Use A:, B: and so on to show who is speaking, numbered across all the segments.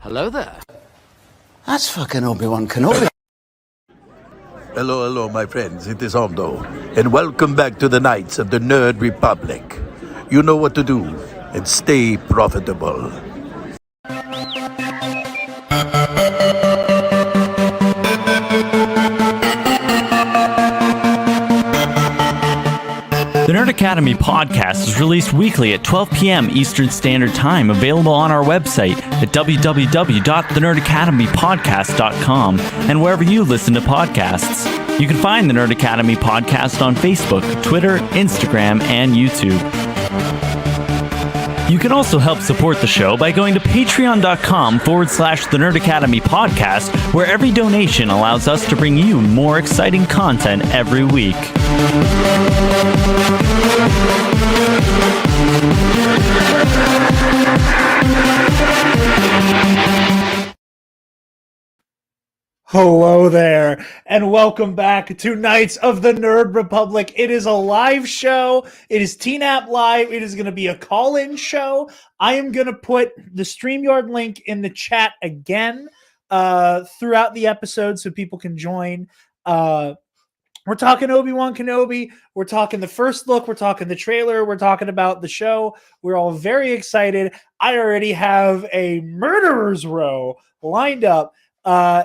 A: Hello there. That's fucking Obi-Wan Kenobi.
B: Hello, my friends. It is Hondo, and welcome back to the Knights of the Nerd Republic. You know what to do, and stay profitable.
C: The Nerd Academy podcast is released weekly at 12 p.m. Eastern Standard Time, available on our website at www.thenerdacademypodcast.com and wherever you listen to podcasts. You can find the Nerd Academy podcast on Facebook, Twitter, Instagram, and YouTube. You can also help support the show by going to patreon.com/The Nerd Academy podcast, where every donation allows us to bring you more exciting content every week.
D: Hello there, and welcome back to Knights of the Nerd Republic. It is a live show. It is TNAP Live. It is going to be a call-in show. I am going to put the StreamYard link in the chat again throughout the episode so people can join. We're talking Obi-Wan Kenobi. We're talking the first look. We're talking the trailer. We're talking about the show. We're all very excited. I already have a murderer's row lined up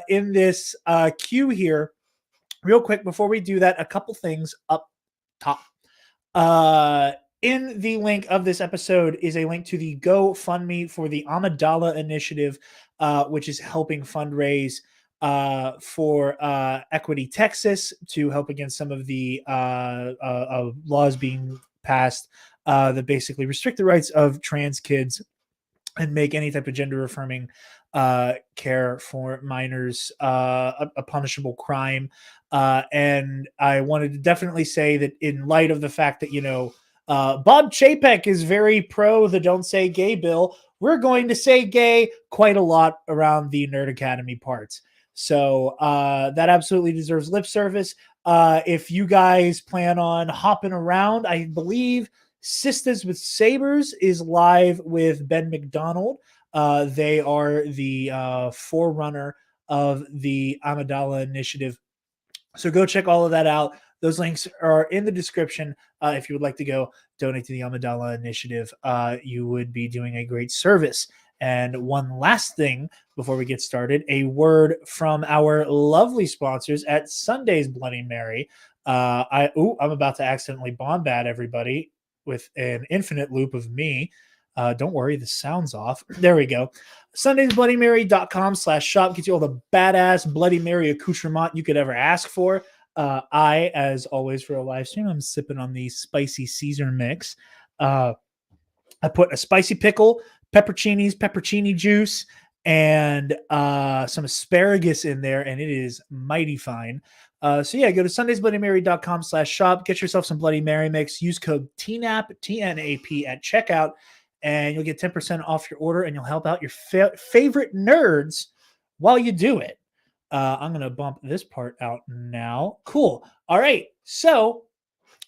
D: in this queue here. Real quick, before we do that, a couple things up top. In the link of this episode is a link to the GoFundMe for the Amidala Initiative, which is helping fundraise for Equity Texas to help against some of the laws being passed that basically restrict the rights of trans kids and make any type of gender affirming care for minors a punishable crime. And I wanted to definitely say that in light of the fact that, Bob Chapek is very pro the Don't Say Gay bill, we're going to say gay quite a lot around the Nerd Academy parts. So that absolutely deserves lip service. If you guys plan on hopping around, I believe Sisters with Sabers is live with Ben McDonald. They are the forerunner of the Amidala Initiative. So go check all of that out. Those links are in the description. If you would like to go donate to the Amidala Initiative, you would be doing a great service. And one last thing before we get started, a word from our lovely sponsors at Sunday's Bloody Mary. I'm about to accidentally bomb-bat everybody with an infinite loop of me. Don't worry, the sound's off. There we go. SundaysBloodyMary.com/shop gets you all the badass Bloody Mary accoutrement you could ever ask for. I, as always, for a live stream, I'm sipping on the spicy Caesar mix. I put a spicy pickle, pepperoni juice, and some asparagus in there, and it is mighty fine. Go to SundaysBloodyMary.com/shop. Get yourself some Bloody Mary mix. Use code TNAP, TNAP at checkout, and you'll get 10% off your order, and you'll help out your favorite nerds while you do it. I'm going to bump this part out now. Cool. All right. So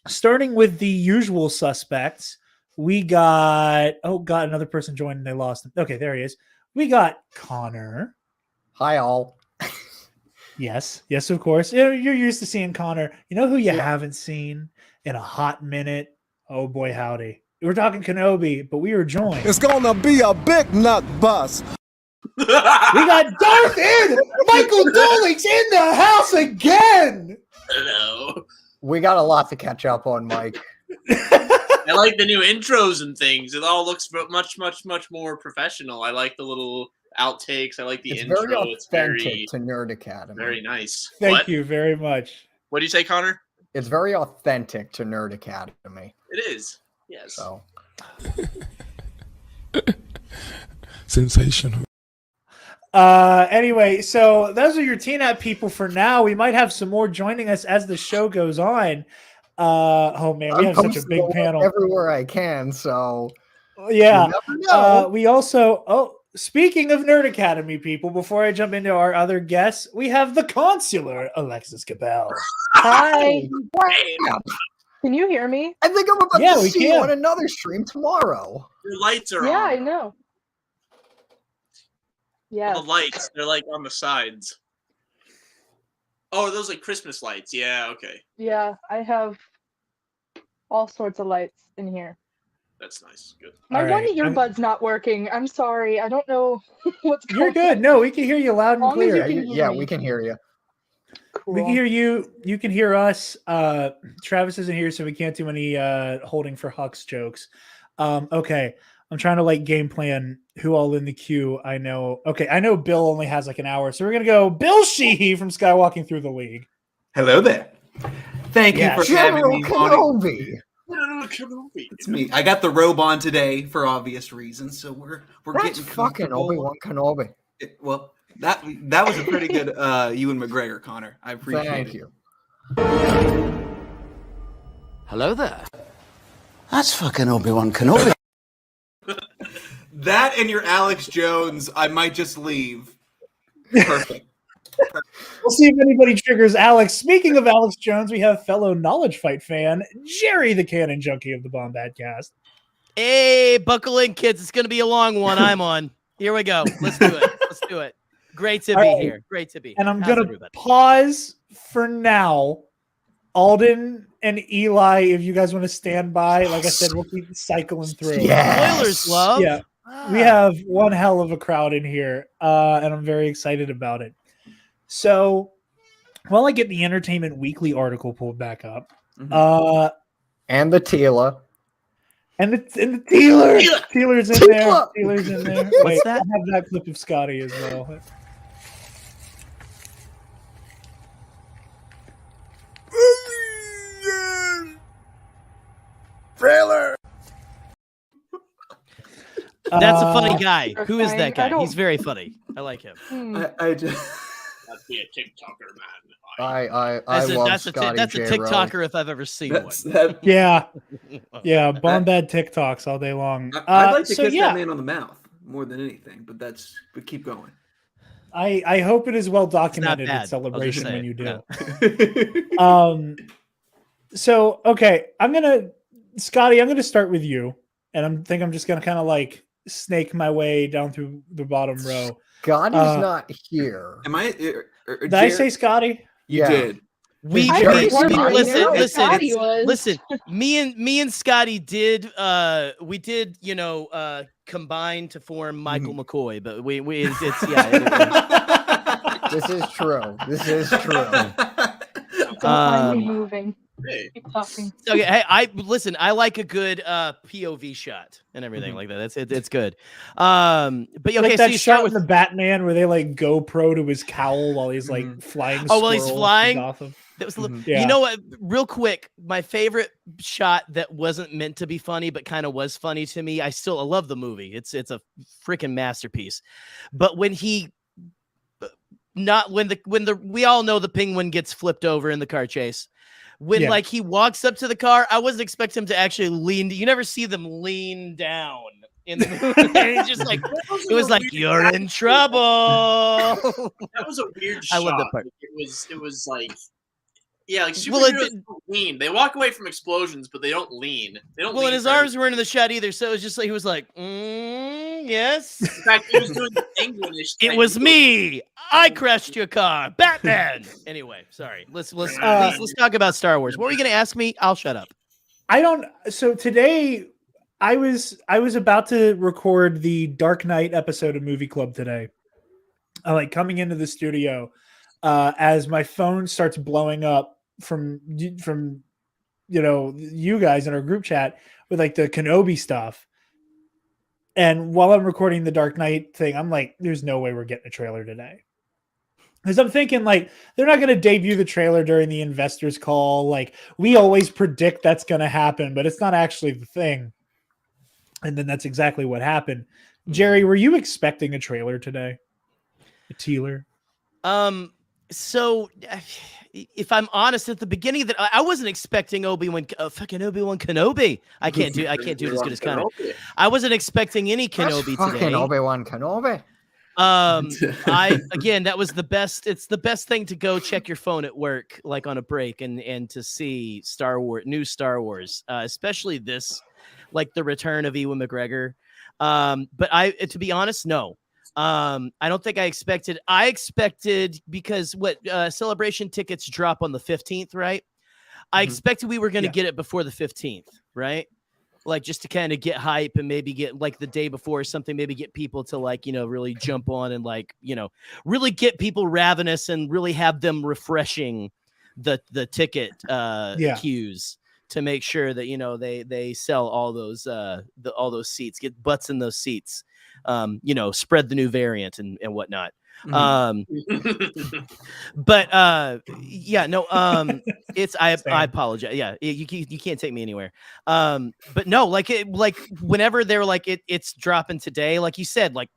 D: starting with the usual suspects, we got, another person joined and they lost him. Okay, there he is. We got Connor.
E: Hi, all.
D: Yes, of course. You're used to seeing Connor. You know who you haven't seen in a hot minute? Oh, boy, howdy. We're talking Kenobi, but we are joined.
F: It's gonna be a big nut bust.
D: We got Darth in! Michael Dolik's in the house again!
G: Hello.
E: We got a lot to catch up on, Mike.
G: I like the new intros and things. It all looks much more professional. I like the little outtakes. I like the intro.
E: It's very authentic to Nerd Academy.
G: Very nice.
D: Thank you very much.
G: What do you say, Connor?
E: It's very authentic to Nerd Academy.
G: It is. Yes.
E: So.
F: Sensational.
D: Anyway, so those are your TNAP people for now. We might have some more joining us as the show goes on. Oh man, we have such a big panel
E: everywhere I can. So
D: yeah, we also. Speaking of Nerd Academy people, before I jump into our other guests, we have the consular Alexis Cabell.
H: Hi. Can you hear me?
E: I think I'm about to see you on another stream tomorrow.
G: Your lights are on.
H: Yeah, I know. Yes.
G: The lights, they're like on the sides. Oh, are those like Christmas lights? Yeah, okay.
H: Yeah, I have all sorts of lights in here.
G: That's nice. Good.
H: My
D: All
H: one
D: right,
H: earbud's not working. I'm sorry. I don't know what's going
D: You're good. No, we can hear you loud and
H: Long as
D: clear.
H: you can hear
E: Yeah,
H: me.
E: we can hear you.
H: Cool.
D: We can hear you. You can hear us. Travis isn't here, so we can't do any holding for Hux jokes. Okay. I'm trying to like game plan who all in the queue I know. Okay, I know Bill only has like an hour, so we're gonna go Bill Sheehy from Skywalking Through the League.
I: Hello there. Thank you for having
E: General
I: me on.
E: Kenobi.
I: It's me. I got the robe on today for obvious reasons, so we're
E: That's
I: getting
E: fucking
I: comfortable.
E: Obi-Wan Kenobi.
I: Well, that was a pretty good Ewan McGregor, Connor. I appreciate
E: Thank
I: it.
E: you.
A: Hello there. That's fucking Obi-Wan Kenobi.
I: That and your Alex Jones, I might just leave. Perfect.
D: We'll see if anybody triggers Alex. Speaking of Alex Jones, we have fellow Knowledge Fight fan Jerry, the Canon Junkie of the Bombad Cast.
J: Hey, buckle in, kids. It's going to be a long one. I'm on. Here we go. Let's do it. Let's do it. Great to be here. Great to be here.
D: And I'm
J: How's
D: gonna
J: everybody?
D: pause for now. Alden and Eli, if you guys want to stand by, like I said, we'll keep cycling through.
J: Spoilers, love.
D: Yeah. We have one hell of a crowd in here, and I'm very excited about it. So, while I get the Entertainment Weekly article pulled back up,
E: And the Tila.
D: and the Teeler's in there. Teeler's in there.
J: What's
D: Wait,
J: that?
D: I have that clip of Scotty as well.
F: Trailer.
J: That's a funny guy.
H: Or
J: Who is
H: fine.
J: that
H: I
J: guy?
H: don't-
J: He's very funny. I like him.
I: I just
G: Must be a TikToker, man.
E: I
J: That's
E: love
J: a
E: Scotty
J: that's a
E: J. Rowe.
J: TikToker if I've ever seen one.
I: that.
D: Yeah, Bombad TikToks all day long.
I: I'd like to
D: so
I: kiss
D: yeah,
I: that man on the mouth more than anything, but keep going.
D: I hope it is well documented
J: bad, I'll
D: at
J: just
D: Celebration
J: say
D: when
J: it.
D: you do.
J: No.
D: So okay, Scotty, I'm gonna start with you, and I'm just gonna kind of like snake my way down through the bottom row.
E: Scotty's not here.
I: Am I?
D: Did I say Scotty?
I: You
E: Yeah.
I: did.
J: We
H: I
E: Jerry
H: was wondering
E: Listen,
H: who Scotty was.
J: listen. Me and Scotty did combine to form Michael McCoy, but it's yeah.
E: This is true. This is true.
H: Don't mind me moving.
G: Hey.
H: Keep talking.
J: Okay, hey, I like a good POV shot and everything like that. It's good. But okay,
D: Like
J: so
D: that
J: you
D: shot
J: start
D: with
J: with
D: the Batman where they like GoPro to his cowl while he's like flying.
J: Oh, while he's
D: squirrels
J: flying?
D: to Gotham.
J: that was
D: Yeah.
J: you know what? Real quick, my favorite shot that wasn't meant to be funny but kind of was funny to me. I love the movie. It's a freaking masterpiece. But when we all know the penguin gets flipped over in the car chase. When
D: Yeah.
J: like he walks up to the car, I wasn't expecting him to actually lean. You never see them lean down in the movie. And it's just like it was like you're in trouble.
G: That was a weird
J: I
G: shot.
J: love that part.
G: It was like, yeah, like
J: Well, it
G: superheroes don't lean. They walk away from explosions, but they don't lean. They don't.
J: Well,
G: lean
J: and his
G: very-
J: arms weren't in the shot either, so it was just like he was like, yes.
G: In fact, he was doing the penguinish
J: It
G: thing.
J: was me. I crashed your car, Batman. Anyway, sorry. Let's talk about Star Wars. What were you going to ask me? I'll shut up.
D: So today I was about to record the Dark Knight episode of Movie Club today. Like coming into the studio as my phone starts blowing up from you guys in our group chat with like the Kenobi stuff. And while I'm recording the Dark Knight thing, I'm like, there's no way we're getting a trailer today. Because I'm thinking, like, they're not going to debut the trailer during the investors call. Like, we always predict that's going to happen, but it's not actually the thing. And then that's exactly what happened. Jerry, were you expecting a trailer today? A teaser?
J: So if I'm honest, at the beginning that I wasn't expecting Obi-Wan Kenobi. I can't do it as good as Connor. I wasn't expecting any Kenobi
E: That's
J: today.
E: fucking Obi-Wan Kenobi.
J: That was the best. It's the best thing to go check your phone at work, like on a break, and to see new Star Wars, especially this, like the return of Ewan McGregor. But to be honest, no. I don't think I expected because Celebration tickets drop on the 15th, right? I expected we were going to get it before the 15th, right? Like just to kind of get hype and maybe get like the day before or something, maybe get people to like, really jump on and like, really get people ravenous and really have them refreshing the ticket queues to make sure that, they sell all those seats, get butts in those seats, spread the new variant and whatnot. But it's I apologize. Yeah, you can't take me anywhere. But no, like whenever they're like it's dropping today, like you said, like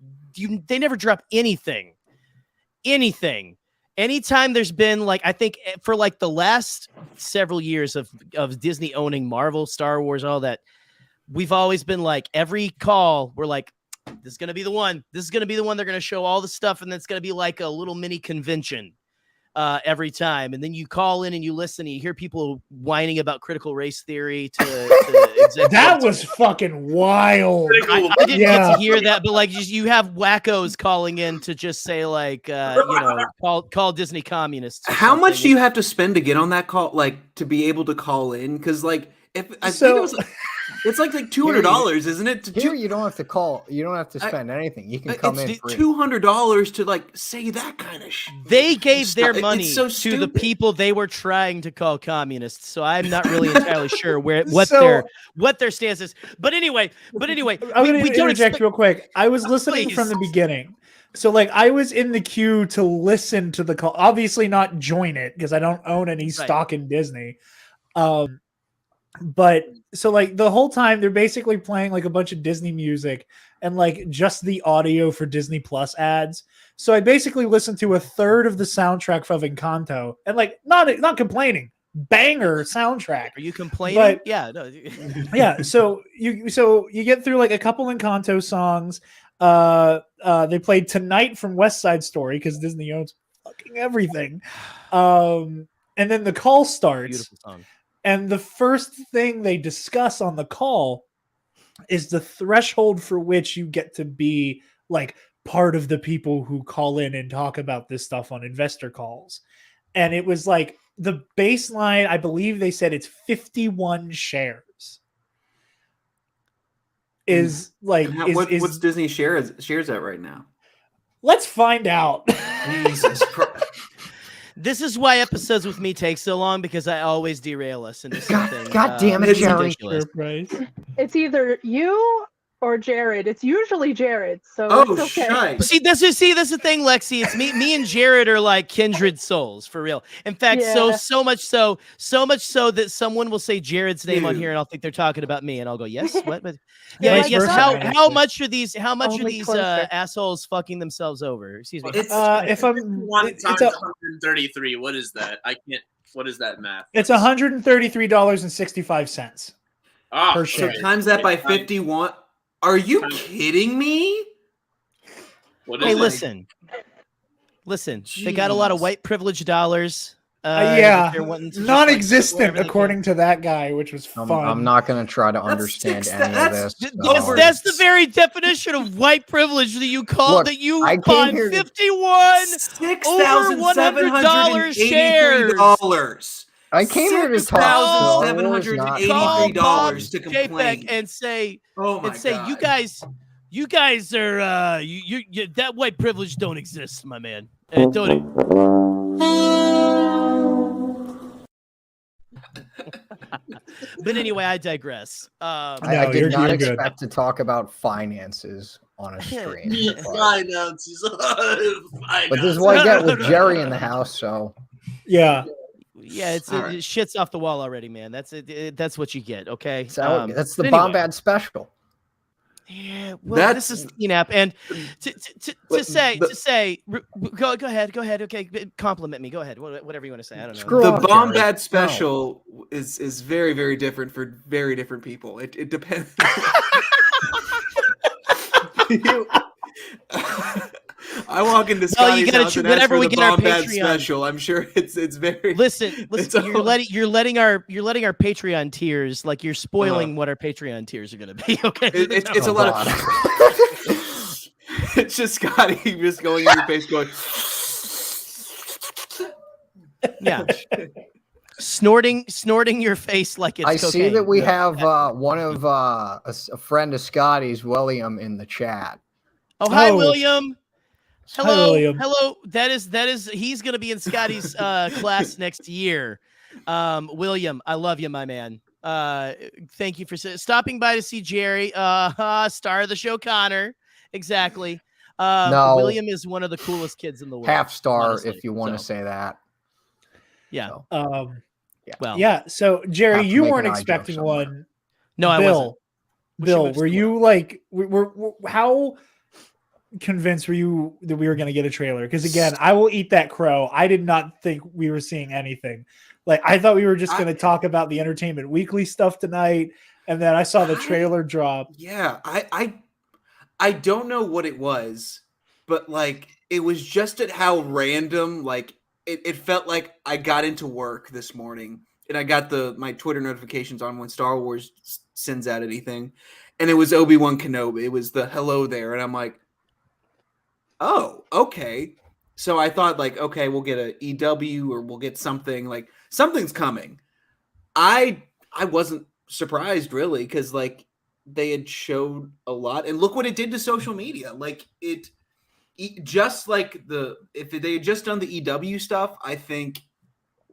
J: they never drop anything. Anytime there's been like, I think for like the last several years of Disney owning Marvel, Star Wars, all that, we've always been like every call we're like, this is going to be the one. This is going to be the one. They're going to show all the stuff, and it's going to be like a little mini convention every time. And then you call in and you listen, and you hear people whining about critical race theory to
D: that was fucking wild.
J: I didn't get to hear that, but like you have wackos calling in to just say like, call Disney communists.
I: How much do you have to spend to get on that call, like to be able to call in? Because like think it was. It's like $200, isn't it?
E: Here you don't have to call. You don't have to spend anything. You can come in free.
I: $200 to like say that kind of shit.
J: They gave their money to the people they were trying to call communists. So I'm not really entirely sure what their stance is. But anyway,
D: I'm going to interject real quick. I was listening from the beginning. So like I was in the queue to listen to the call. Obviously not join it because I don't own any stock in Disney. But so like the whole time they're basically playing like a bunch of Disney music and like just the audio for Disney Plus ads. So I basically listened to a third of the soundtrack of Encanto and like not complaining, banger soundtrack.
J: Are you complaining?
D: But,
J: yeah, no.
D: Yeah. So you get through like a couple Encanto songs. They played Tonight from West Side Story because Disney owns fucking everything. And then the call starts.
J: Beautiful song.
D: And the first thing they discuss on the call is the threshold for which you get to be like part of the people who call in and talk about this stuff on investor calls. And it was like the baseline, I believe they said it's 51 shares.
I: What's Disney shares at right now?
D: Let's find out.
I: Jesus Christ.
J: This is why episodes with me take so long because I always derail us into something.
E: God damn it, Jerry.
H: It's either you or Jared. It's usually Jared. So it's okay.
I: Shite.
J: See, that's the thing, Lexi. It's me and Jared are like kindred souls for real. In fact, so much so that someone will say Jared's name on here, and I'll think they're talking about me, and I'll go, yes, what? But yes. How much are these assholes fucking themselves over? Excuse me.
G: It's 133. What is that? I can't. What is that math?
D: It's $133.65 per share.
I: So times that by 51. Are you kidding me?
J: Hey, listen. Jeez. They got a lot of white privilege dollars.
D: Non-existent according to that guy, which was fun.
E: I'm not going to try to understand any of this.
J: That's the very definition of white privilege that you call that you bought 51 over $100 shares.
E: I came here to talk
I: $783 to complain
J: and say, you guys are that white privilege don't exist, my man. But anyway, I digress.
E: I did not expect to talk about finances on a stream.
G: Finances.
E: But this is what I get with Jerry in the house, so
D: yeah.
J: Yeah, it shits off the wall already, man. That's it. That's what you get. Okay,
E: that's the Bombad special.
J: Yeah, well, this is CNAP, and to say, go ahead. Okay, compliment me. Go ahead. Whatever you want to say. I don't know.
I: The Bombad special is very, very different for very different people. It depends. I walk into Scotty's house and ask for the Bombad special. I'm sure it's very.
J: Listen. You're letting our Patreon tiers, like you're spoiling what our Patreon tiers are going to be. Okay,
I: it's a lot of. it's just Scotty just going in your face, going.
J: Yeah. Snorting your face like it's cocaine.
E: see that we have one of a friend of Scotty's, William, in the chat.
J: Oh, hi, William. Hello,
D: Hi, William.
J: hello. That is. He's going to be in Scotty's class next year. William, I love you, my man. Thank you for stopping by to see Jerry. Star of the show, Connor. Exactly.
E: No,
J: William is one of the coolest kids in the world.
E: Half star,
J: honestly,
E: if you want to say that.
J: Yeah.
E: So,
J: Well.
D: Yeah. So Jerry,
E: Have to
D: you
E: make
D: weren't
E: an eye joke
D: expecting
E: somewhere.
D: one.
J: No, I wasn't.
D: Bill, were you like, how convinced were you that we were going to get a trailer? Because again, I will eat that crow. I did not think we were seeing anything. Like, I thought we were just going to talk about the Entertainment Weekly stuff tonight, and then I saw the trailer drop.
I: Yeah, I don't know what it was, but like it was just at how random. Like it felt like I got into work this morning and I got my Twitter notifications on when Star Wars sends out anything, and it was Obi-Wan Kenobi. It was the hello there, and I'm like, oh, okay. So I thought like, okay, we'll get a EW or we'll get something, like something's coming. I wasn't surprised really, because like they had showed a lot, and look what it did to social media. Like just like if they had just done the EW stuff, I think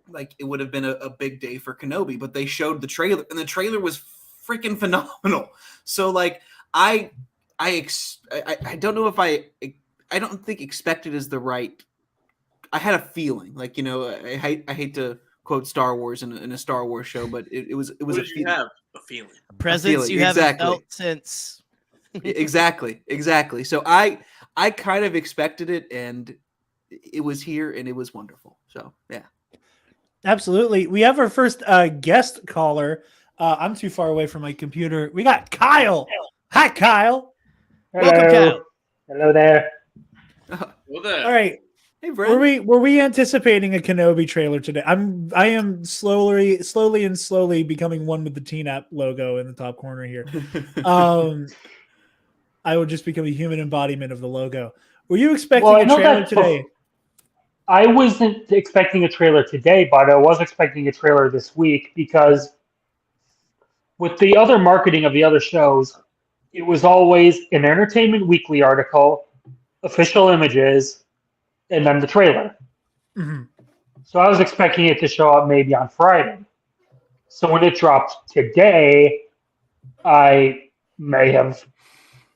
I: like it would have been a big day for Kenobi. But they showed the trailer, and the trailer was freaking phenomenal. So like I don't know if I don't think expected is the right. I had a feeling, like, you know, I hate to quote Star Wars in a Star Wars show, but it was
G: What
I: a
G: did you have? A feeling.
J: Presence you haven't felt since.
I: exactly. So I kind of expected it, and it was here, and it was wonderful. So yeah,
D: absolutely. We have our first guest caller. I'm too far away from my computer. We got Kyle. Hi, Kyle.
K: Hello.
J: Welcome, Kyle.
K: Hello there.
G: Well, there.
D: All right.
I: hey, Brad.
D: Were we anticipating a Kenobi trailer today? I am slowly becoming one with the TNAP logo in the top corner here. I will just become a human embodiment of the logo. Were you expecting a trailer today?
K: I wasn't expecting a trailer today, but I was expecting a trailer this week, because with the other marketing of the other shows, it was always an Entertainment Weekly article, official images, and then the trailer.
D: Mm-hmm.
K: So I was expecting it to show up maybe on Friday. So when it dropped today, I may have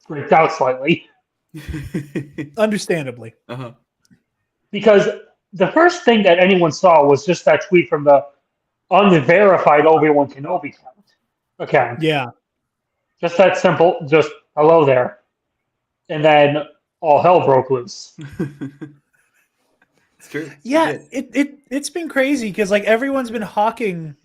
K: freaked out slightly.
D: Understandably.
I: Uh-huh.
K: Because the first thing that anyone saw was just that tweet from the unverified Obi-Wan Kenobi account.
D: Yeah.
K: Just that simple, just hello there. And then all hell broke loose.
I: It's true.
D: Yeah, it's been crazy, because like everyone's been hawking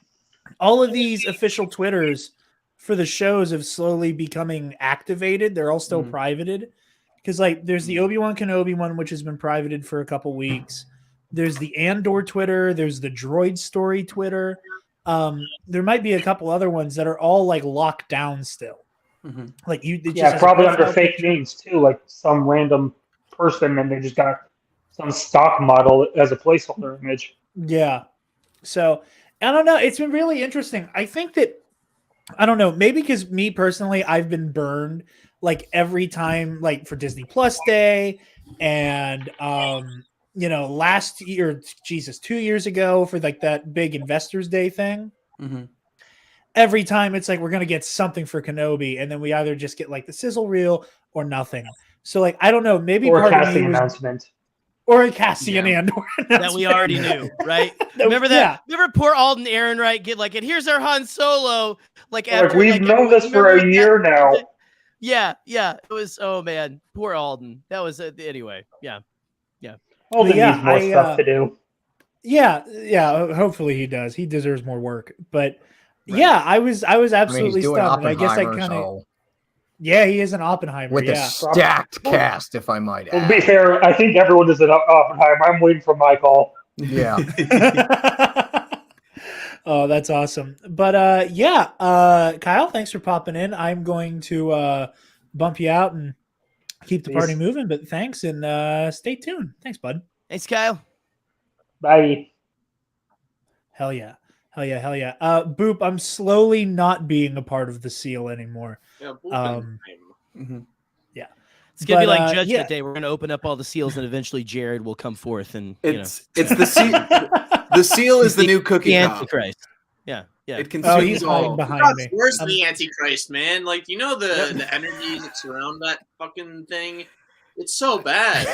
D: all of these official Twitters for the shows of slowly becoming activated. They're all still privated, because like there's the Obi-Wan Kenobi one, which has been privated for a couple weeks. There's the Andor Twitter. There's the Droid Story Twitter. There might be a couple other ones that are all like locked down still.
I: Mm-hmm.
D: Like
K: probably under fake names too, like some random person, and they just got some stock model as a placeholder image.
D: Yeah. So I don't know. It's been really interesting. I think that, I don't know, maybe because me personally, I've been burned like every time, like for Disney Plus Day, and last year, 2 years ago for like that big Investors Day thing.
I: Mm-hmm.
D: Every time it's like we're gonna get something for Kenobi, and then we either just get like the sizzle reel or nothing. So like I don't know, maybe
K: or a
D: part
K: casting
D: of me
K: announcement.
D: Or a Cassian Andor
J: that we already knew, right? Remember that? Yeah. Remember poor Alden Ehrenreich get like, and here's our Han Solo. Like after
K: we've known this for a year now.
J: Yeah. It was, oh man, poor Alden. That was anyway. Yeah.
K: Alden needs more stuff to do.
D: Yeah. Hopefully he does. He deserves more work. But yeah, I was absolutely stunned. I guess I kind of. Yeah, he is an Oppenheimer.
E: With a stacked cast, if I might add.
K: To be fair, I think everyone is an Oppenheimer. I'm waiting for my call.
E: Yeah.
D: Oh, that's awesome. But Kyle, thanks for popping in. I'm going to bump you out and keep the party moving. But thanks, and stay tuned. Thanks, bud.
J: Thanks, Kyle.
K: Bye.
D: Hell yeah. Boop, I'm slowly not being a part of the seal anymore.
G: Yeah,
D: yeah.
J: It's gonna be like
D: But,
J: Judgment Day. We're gonna open up all the seals, and eventually Jared will come forth, and
I: it's the seal. The seal is the new cookie
J: the
I: cop.
J: Antichrist. Yeah.
I: It consumes
D: he's hiding
I: all.
D: behind me.
G: Worse than the Antichrist, man. Like, you know the energy that surround that fucking thing. It's so bad.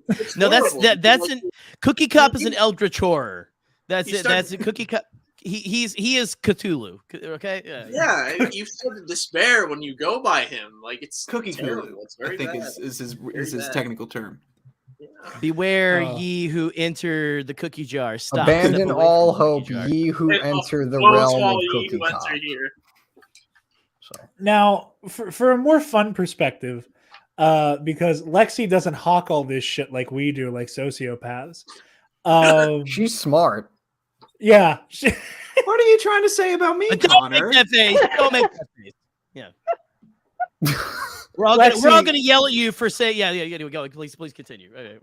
G: It's
J: No, that's
G: horrible.
J: that's
G: Like,
J: an Cookie Cop is an eldritch horror. That's
G: You
J: it.
G: start-
J: That's a Cookie Cop. He is Cthulhu. Okay.
G: Yeah, you feel the despair when you go by him. Like, it's
I: Cookie
G: terrible.
I: Cthulhu,
G: It's very
I: I think
G: bad.
I: is his
G: bad.
I: technical term.
J: Beware
D: Oh.
J: ye who enter the cookie jar. Stop.
E: Abandon
J: Step away
E: all
J: from the
E: hope,
J: cookie jar.
E: ye who enter the
G: Woe to
E: realm
G: all
E: of
G: ye
E: Cookie
G: who
E: Cop.
G: enter here.
D: Now, for a more fun perspective, because Lexi doesn't hawk all this shit like we do, like sociopaths.
E: She's smart.
D: Yeah.
I: What are you trying to say about me,
J: Don't
I: Connor?
J: make that face. Don't make that face. Yeah. We're all gonna
D: Lexi-
J: yell at you for saying yeah. Go. Please continue. Okay.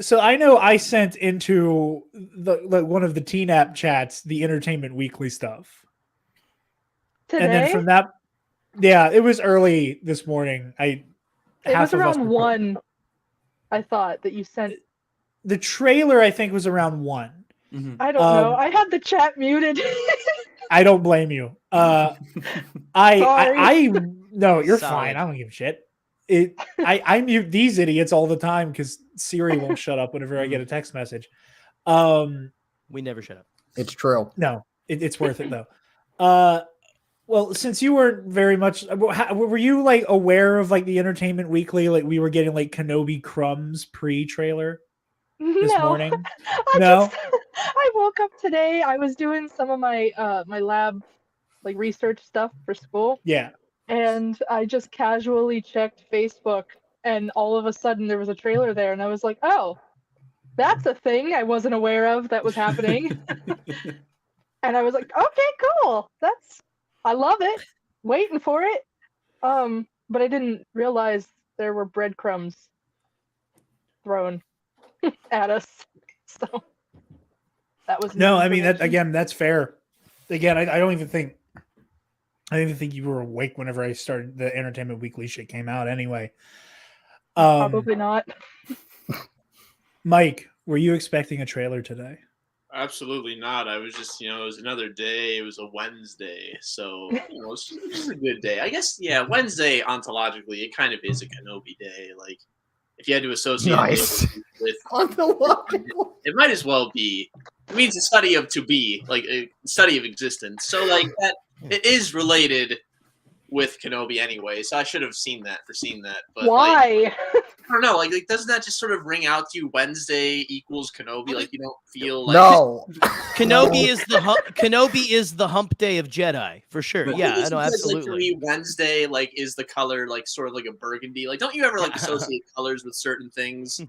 D: So I know I sent into one of the TNAP chats the Entertainment Weekly stuff.
H: Today?
D: And then from that, yeah, it was early this morning.
H: It was around 1, I thought, that you sent.
D: The trailer, I think, was around 1.
H: I don't know. I had the chat muted.
D: I don't blame you. No, you're
J: Solid.
D: fine. I don't give a shit. I mute these idiots all the time because Siri won't shut up whenever I get a text message.
J: We never shut up.
E: It's true.
D: No, it's worth it though. Well, since you weren't very much, were you like aware of like the Entertainment Weekly? Like we were getting like Kenobi crumbs pre-trailer this morning.
H: I woke up today. I was doing some of my my lab like research stuff for school.
D: Yeah.
H: And I just casually checked Facebook, and all of a sudden there was a trailer there, and I was like, "Oh, that's a thing I wasn't aware of that was happening." And I was like, "Okay, cool. I love it. Waiting for it." But I didn't realize there were breadcrumbs thrown at us. So that was
D: No, I mean that's fair. Again, I don't even think you were awake whenever I started the Entertainment Weekly shit came out anyway.
H: Probably not.
D: Mike, were you expecting a trailer today?
G: Absolutely not. I was just, it was another day. It was a Wednesday. So, it's just a good day. I guess, Wednesday, ontologically, it kind of is a Kenobi day. Like, if you had to associate it with
E: Ontological.
G: it might as well be. It means a study of to be, like a study of existence. So, like, that it is related with Kenobi anyway. So I should have seen that. But
H: why?
G: I don't know. Like, doesn't that just sort of ring out to you? Wednesday equals Kenobi. Like, you don't feel like
J: Kenobi is the hump day of Jedi for sure.
G: But
J: Yeah, I
G: because,
J: know,
G: like,
J: absolutely.
G: for me, Wednesday is the color sort of like a burgundy. Like, don't you ever associate colors with certain things?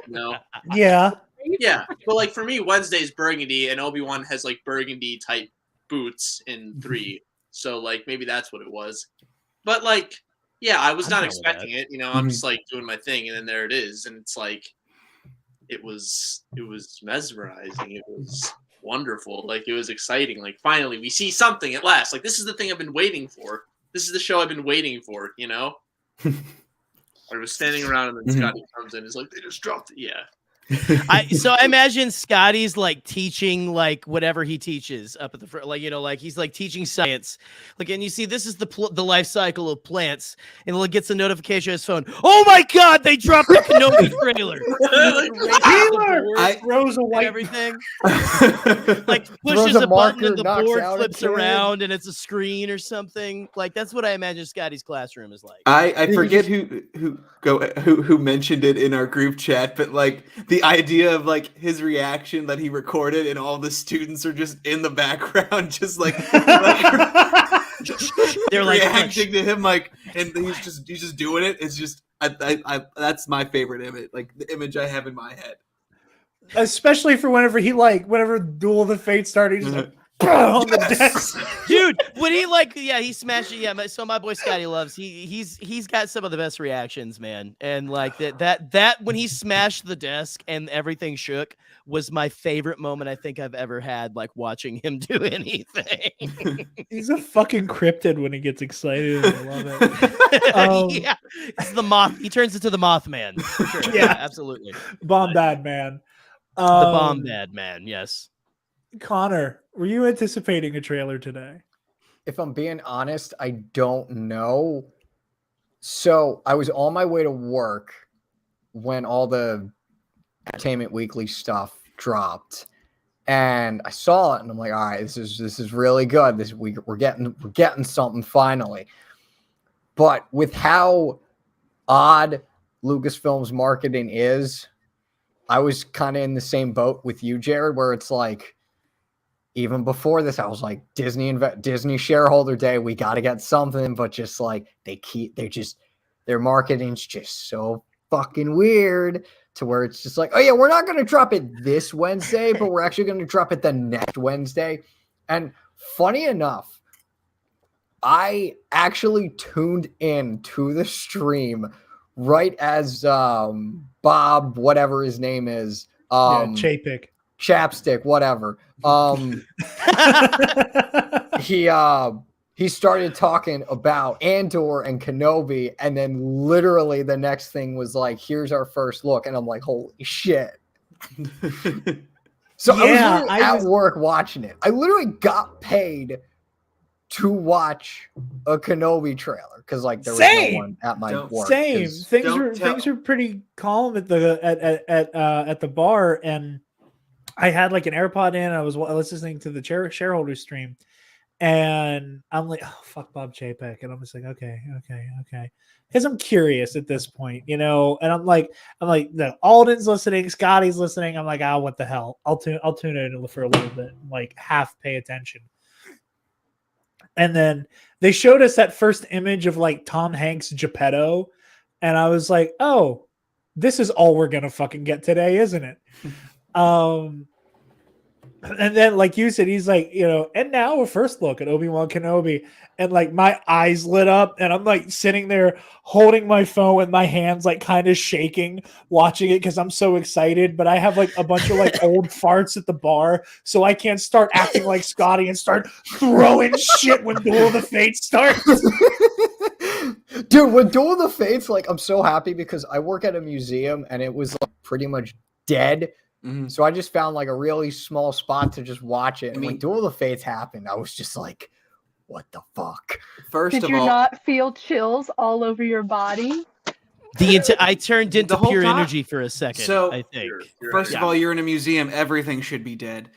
G: No.
D: Yeah.
G: Yeah, but for me, Wednesday is burgundy, and Obi-Wan has burgundy type boots in 3. So maybe that's what it was. But I was not expecting it. I'm just doing my thing, and then there it is, and it's it was mesmerizing. It was wonderful. It was exciting. Finally we see something at last. This is the thing I've been waiting for. This is the show I've been waiting for. I was standing around, and then Scotty comes in. It's they just dropped it. Yeah.
J: So I imagine Scotty's teaching whatever he teaches up at the front, he's teaching science, and you see this is the life cycle of plants, and he gets a notification on his phone. Oh my God! They dropped the Kenobi trailer.
D: I throws a white
J: everything. Pushes a button and the board flips around and it's a screen or something. That's what I imagine Scotty's classroom is like.
I: I forget who mentioned it in our group chat, but the idea of his reaction that he recorded and all the students are just in the background, just they're reacting to him, and he's just doing it. It's just I that's my favorite image, the image I have in my head.
D: Especially for whenever whenever Duel of the Fates started, he's on the desk.
J: Dude, when he he smashed it. Yeah, so my boy Scotty loves. He's got some of the best reactions, man. And like that when he smashed the desk and everything shook was my favorite moment I think I've ever had. Like watching him do anything.
D: He's a fucking cryptid when he gets excited. I love it.
J: Yeah, it's the moth. He turns into the Mothman. For sure. Yeah, absolutely.
D: Bomb bad man.
J: The bomb bad man. Yes.
D: Connor, were you anticipating a trailer today?
E: If I'm being honest, I don't know. So I was on my way to work when all the Entertainment Weekly stuff dropped, and I saw it, and I'm like, all right, this is really good. This week we're getting something finally. But with how odd Lucasfilm's marketing is, I was kind of in the same boat with you, Jared, where it's like, even before this, I was like, Disney shareholder day, we got to get something, but just like their marketing's just so fucking weird to where it's just like, oh yeah, we're not going to drop it this Wednesday, but we're actually going to drop it the next Wednesday. And funny enough, I actually tuned in to the stream right as Bob, whatever his name is, Chapstick, whatever. He started talking about Andor and Kenobi, and then literally the next thing was like, here's our first look, and I'm like, holy shit. So I was at work watching it. I literally got paid to watch a Kenobi trailer because like there was no one at my work.
D: Things were pretty calm at the bar, and I had like an AirPod in. I was listening to the shareholder stream, and I'm like, oh, fuck Bob Chapek. And I'm just like, okay. Because I'm curious at this point, and I'm like, the Alden's listening, Scotty's listening. I'm like, what the hell? I'll tune in for a little bit, like half pay attention. And then they showed us that first image of like Tom Hanks Geppetto, and I was like, oh, this is all we're gonna fucking get today, isn't it? And then, like you said, he's like, and now a first look at Obi-Wan Kenobi. And like my eyes lit up, and I'm like sitting there holding my phone with my hands like kind of shaking, watching it because I'm so excited. But I have like a bunch of like old farts at the bar, so I can't start acting like Scotty and start throwing shit when Duel of the Fates starts.
E: Dude, when Duel of the Fates, like I'm so happy because I work at a museum and it was like pretty much dead. Mm-hmm. So I just found like a really small spot to just watch it. And when Duel of the Fates happened, I was just like, what the fuck?
H: Did you not feel chills all over your body?
J: I turned into pure energy for a second.
I: So
J: I think.
I: First of all, you're in a museum. Everything should be dead.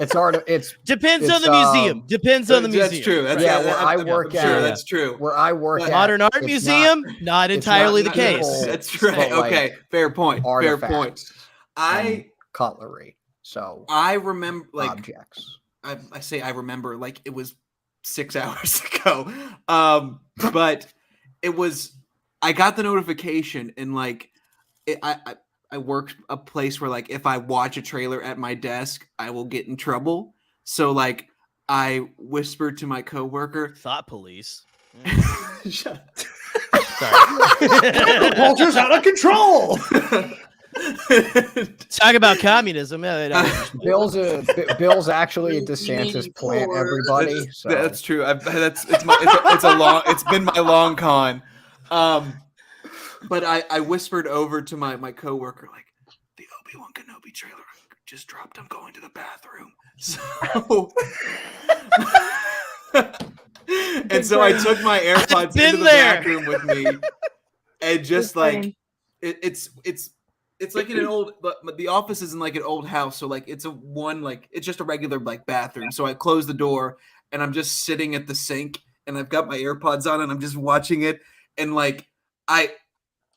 E: It's hard.
J: Depends on the museum. Depends on the museum.
I: That's true. That's,
E: where I work at.
I: Sure, that's true.
E: Where I work at.
J: Modern art museum, not entirely the case.
I: That's right. Okay, fair point. Fair point.
E: Cutlery. So
I: I remember like
E: objects.
I: I say I remember like it was 6 hours ago. But it was. I got the notification and like I work a place where like if I watch a trailer at my desk, I will get in trouble. So like I whispered to my coworker,
J: "Thought police."
I: Shut up.
D: The culture's out of control.
J: Talk about communism.
E: Bill's actually a DeSantis plant. Everybody.
I: That's true. It's been my long con. But I whispered over to my coworker, like, the Obi-Wan Kenobi trailer just dropped. I'm going to the bathroom. So, and so I took my AirPods into the bathroom with me, and just like it's like in an old. The office is in like an old house, so like it's just a regular like bathroom. So I close the door, and I'm just sitting at the sink, and I've got my AirPods on, and I'm just watching it, and like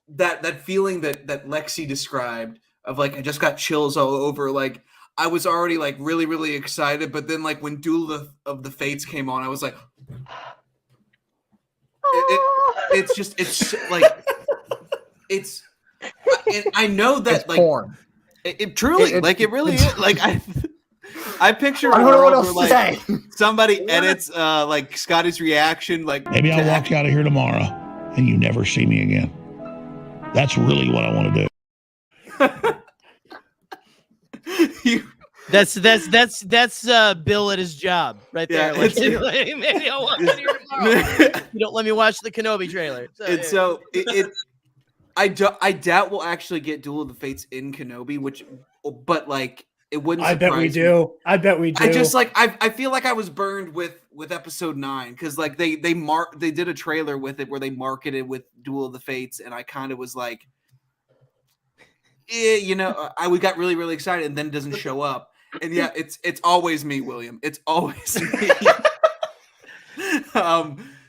I: that feeling that Lexi described of like I just got chills all over. Like I was already like really, really excited, but then like when Duel of the Fates came on, I was like, it's like it's. I know that
E: it's
I: like
E: porn.
I: It truly like it really is like I picture
E: I
I: a
E: don't know what
I: world
E: else
I: where
E: to
I: like
E: say.
I: somebody edits like Scotty's reaction, like
L: Maybe I'll walk out of here tomorrow and you never see me again. That's really what I want to do.
J: That's Bill at his job right there.
I: Yeah,
J: Like, maybe I'll walk in here tomorrow. You don't let me watch the Kenobi trailer.
I: I doubt we'll actually get Duel of the Fates in Kenobi, but like it wouldn't.
D: I bet we do. I bet we do.
I: I just like I feel like I was burned with episode 9 because like they did a trailer with it where they marketed with Duel of the Fates, and I kind of was like, we got really really excited, and then it doesn't show up, and yeah, it's always me, William. It's always me.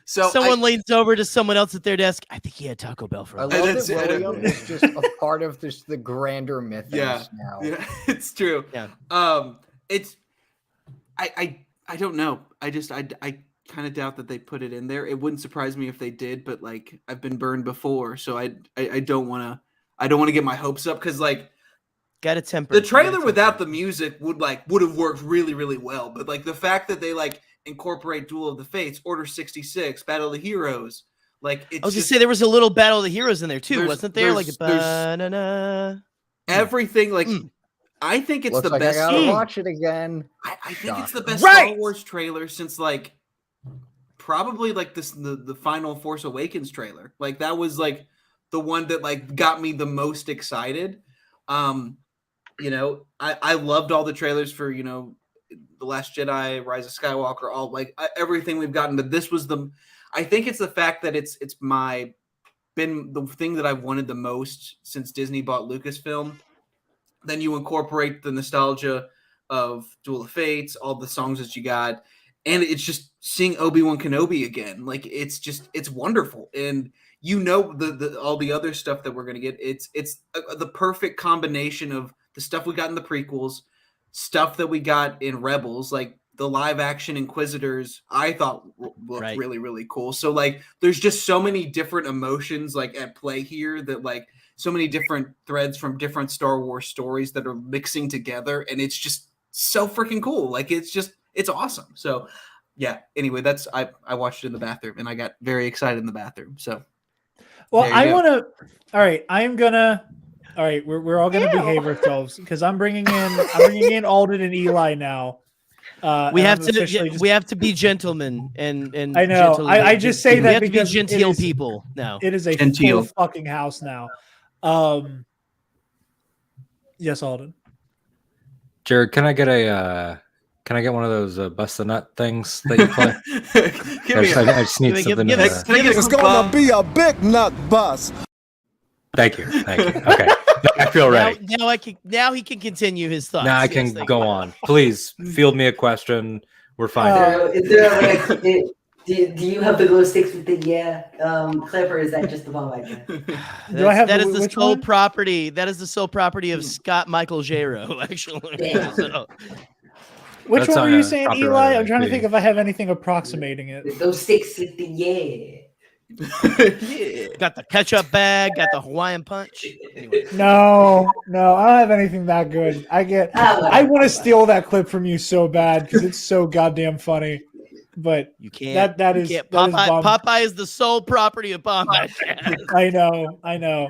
I: So
J: someone leans over to someone else at their desk. I think he had Taco Bell for.
E: I love that William is just a part of the grander mythos now.
I: Yeah, it's true.
J: Yeah.
I: It's I don't know. I kind of doubt that they put it in there. It wouldn't surprise me if they did, but like I've been burned before, so I don't want to get my hopes up because like
J: got to temper.
I: The trailer without the music would have worked really really well, but like the fact that they like incorporate Duel of the Fates, Order 66, Battle of the Heroes, like it's
J: I was just say there was a little Battle of the Heroes in there too, wasn't there? Like
I: everything. Like I think it's
E: Looks
I: the
E: like
I: best.
E: I gotta watch it again.
I: I think it's the best Star Wars trailer since like probably like the final Force Awakens trailer. Like that was like the one that like got me the most excited. I loved all the trailers for The Last Jedi, Rise of Skywalker, all like everything we've gotten, but this was I think it's the fact that it's been the thing that I've wanted the most since Disney bought Lucasfilm. Then you incorporate the nostalgia of Duel of Fates, all the songs that you got, and it's just seeing Obi-Wan Kenobi again. Like it's wonderful, and the all the other stuff that we're gonna get. It's the perfect combination of the stuff we got in the prequels, stuff that we got in Rebels, like the live action Inquisitors, I thought looked really, really cool. So like, there's just so many different emotions like at play here that like so many different threads from different Star Wars stories that are mixing together. And it's just so freaking cool. Like, it's awesome. So yeah, anyway, I watched it in the bathroom and I got very excited in the bathroom. So,
D: well, all right, we're all going to behave ourselves because I'm bringing in Alden and Eli now.
J: We have to be gentlemen and
D: I know. I just say that because
J: to be genteel people now.
D: It is a full fucking house now. Yes, Alden.
M: Jared, can I get one of those bust the nut things that you play? I just need something.
F: It's gonna be a big nut bust.
M: Thank you. Okay. I feel right.
J: Now he can continue his thoughts.
M: Now I can go on. Please field me a question. We're fine.
N: Is there like do you have the glow sticks with the clip, or is that just the bomb idea?
J: That is the sole property. That is the sole property of Scott Michael Jaro, actually. So.
D: Which one were you saying, Eli? I'm trying to think if I have anything approximating it.
N: Those sticks with the
J: Got the ketchup bag, got the Hawaiian punch. Anyway.
D: No, I don't have anything that good. I want to steal that clip from you so bad because it's so goddamn funny. But
J: you can't.
D: That is
J: Popeye is the sole property of Bomb.
D: I know.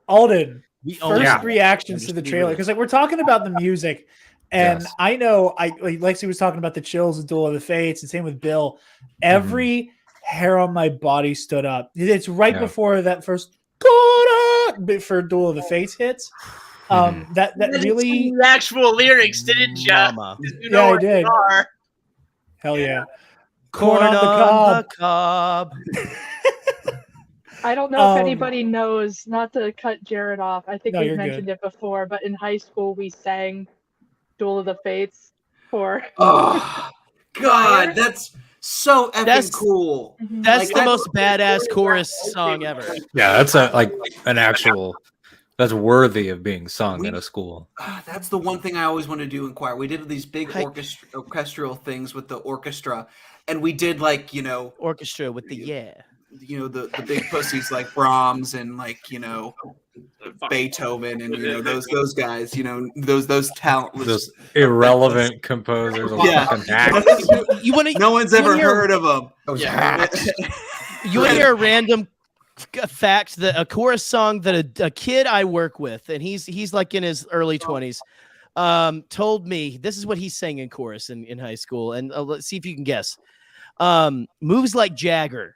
D: Alden, first reactions to the trailer, because like we're talking about the music, and yes. I know Lexi was talking about the chills of Duel of the Fates, and same with Bill. Every hair on my body stood up. It's right before that first for Duel of the Fates hits. That really
G: the actual lyrics, didn't you?
D: I did. Hell yeah. Corn on the cob.
H: I don't know if anybody knows, not to cut Jared off. I think we've mentioned it before, but in high school we sang Duel of the Fates for
I: Oh God, that's so effing cool.
J: That's the most badass chorus song ever.
M: Yeah, that's an actual that's worthy of being sung at a school.
I: That's the one thing I always want to do in choir. We did these big orchestral things with the orchestra, and we did
J: orchestra with the
I: the big pussies like Brahms and Beethoven and those guys, those talentless,
M: Those irrelevant composers.
I: Yeah.
M: Fucking hacks.
J: You want to?
I: No one's ever heard of them.
E: Those
G: Yeah.
E: hacks.
J: You want to hear a random fact that a chorus song that a kid I work with, and he's like in his early 20s, told me this is what he sang in chorus in high school, and let's see if you can guess. Moves Like Jagger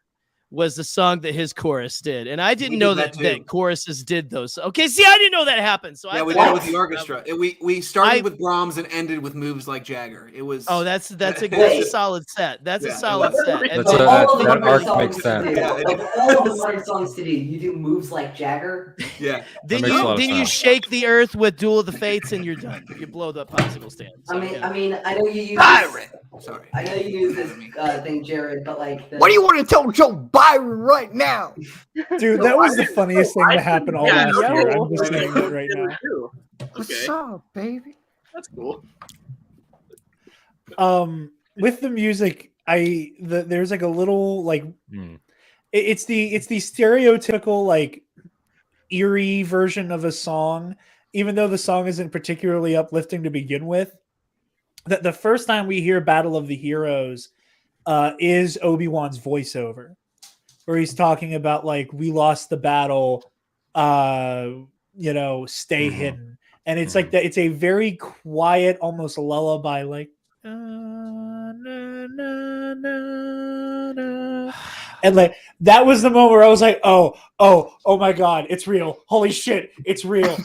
J: was the song that his chorus did, and I didn't know that choruses did those. Okay, see, I didn't know that happened. So
I: yeah, we did it with the orchestra. We started with Brahms and ended with Moves Like Jagger. It was
J: that's a solid set. That's a solid set.
M: That arc makes sense.
N: Of all the modern songs today, you do Moves Like Jagger.
I: Yeah.
J: Then you shake the earth with Duel of the Fates, and you're done. You blow the popsicle stand. So,
N: I mean, I know you use
I: Byron.
N: Sorry, I know you use this thing, Jared, but like,
E: What do you want to tell Joe Byron right now?
D: Dude, that was the funniest thing to happen all last year. I'm just saying that right now.
E: What's up, baby?
G: That's cool.
D: With the music, there's like a little like it's the stereotypical like eerie version of a song, even though the song isn't particularly uplifting to begin with. That the first time we hear Battle of the Heroes is Obi-Wan's voiceover, where he's talking about like, we lost the battle, stay hidden. And it's like that. It's a very quiet, almost lullaby, like, and like, that was the moment where I was like, oh my God, it's real. Holy shit. It's real.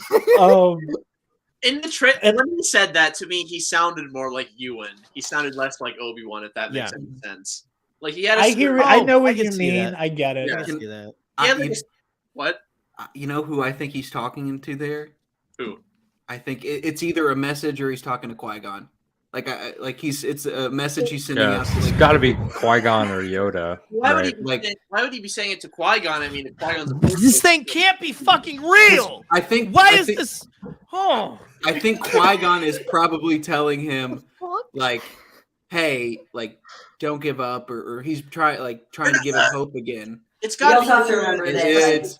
G: In the when he said that to me, he sounded more like Ewan. He sounded less like Obi-Wan, if that makes any sense. Like he had.
D: I know what you mean. I get it.
G: Yeah.
D: I can see that.
G: What?
I: You know who I think he's talking to there?
G: Who?
I: I think it's either a message or he's talking to Qui-Gon. It's a message he's sending out.
M: It's got to be Qui-Gon or Yoda.
G: Why would he be saying it to Qui-Gon? I mean, Qui-Gon's
J: this thing can't be fucking real.
I: I think.
J: Why is this? Oh.
I: I think Qui-Gon is probably telling him, like, "Hey, like, don't give up," or he's trying to give him hope again.
G: It's got
N: to remember that.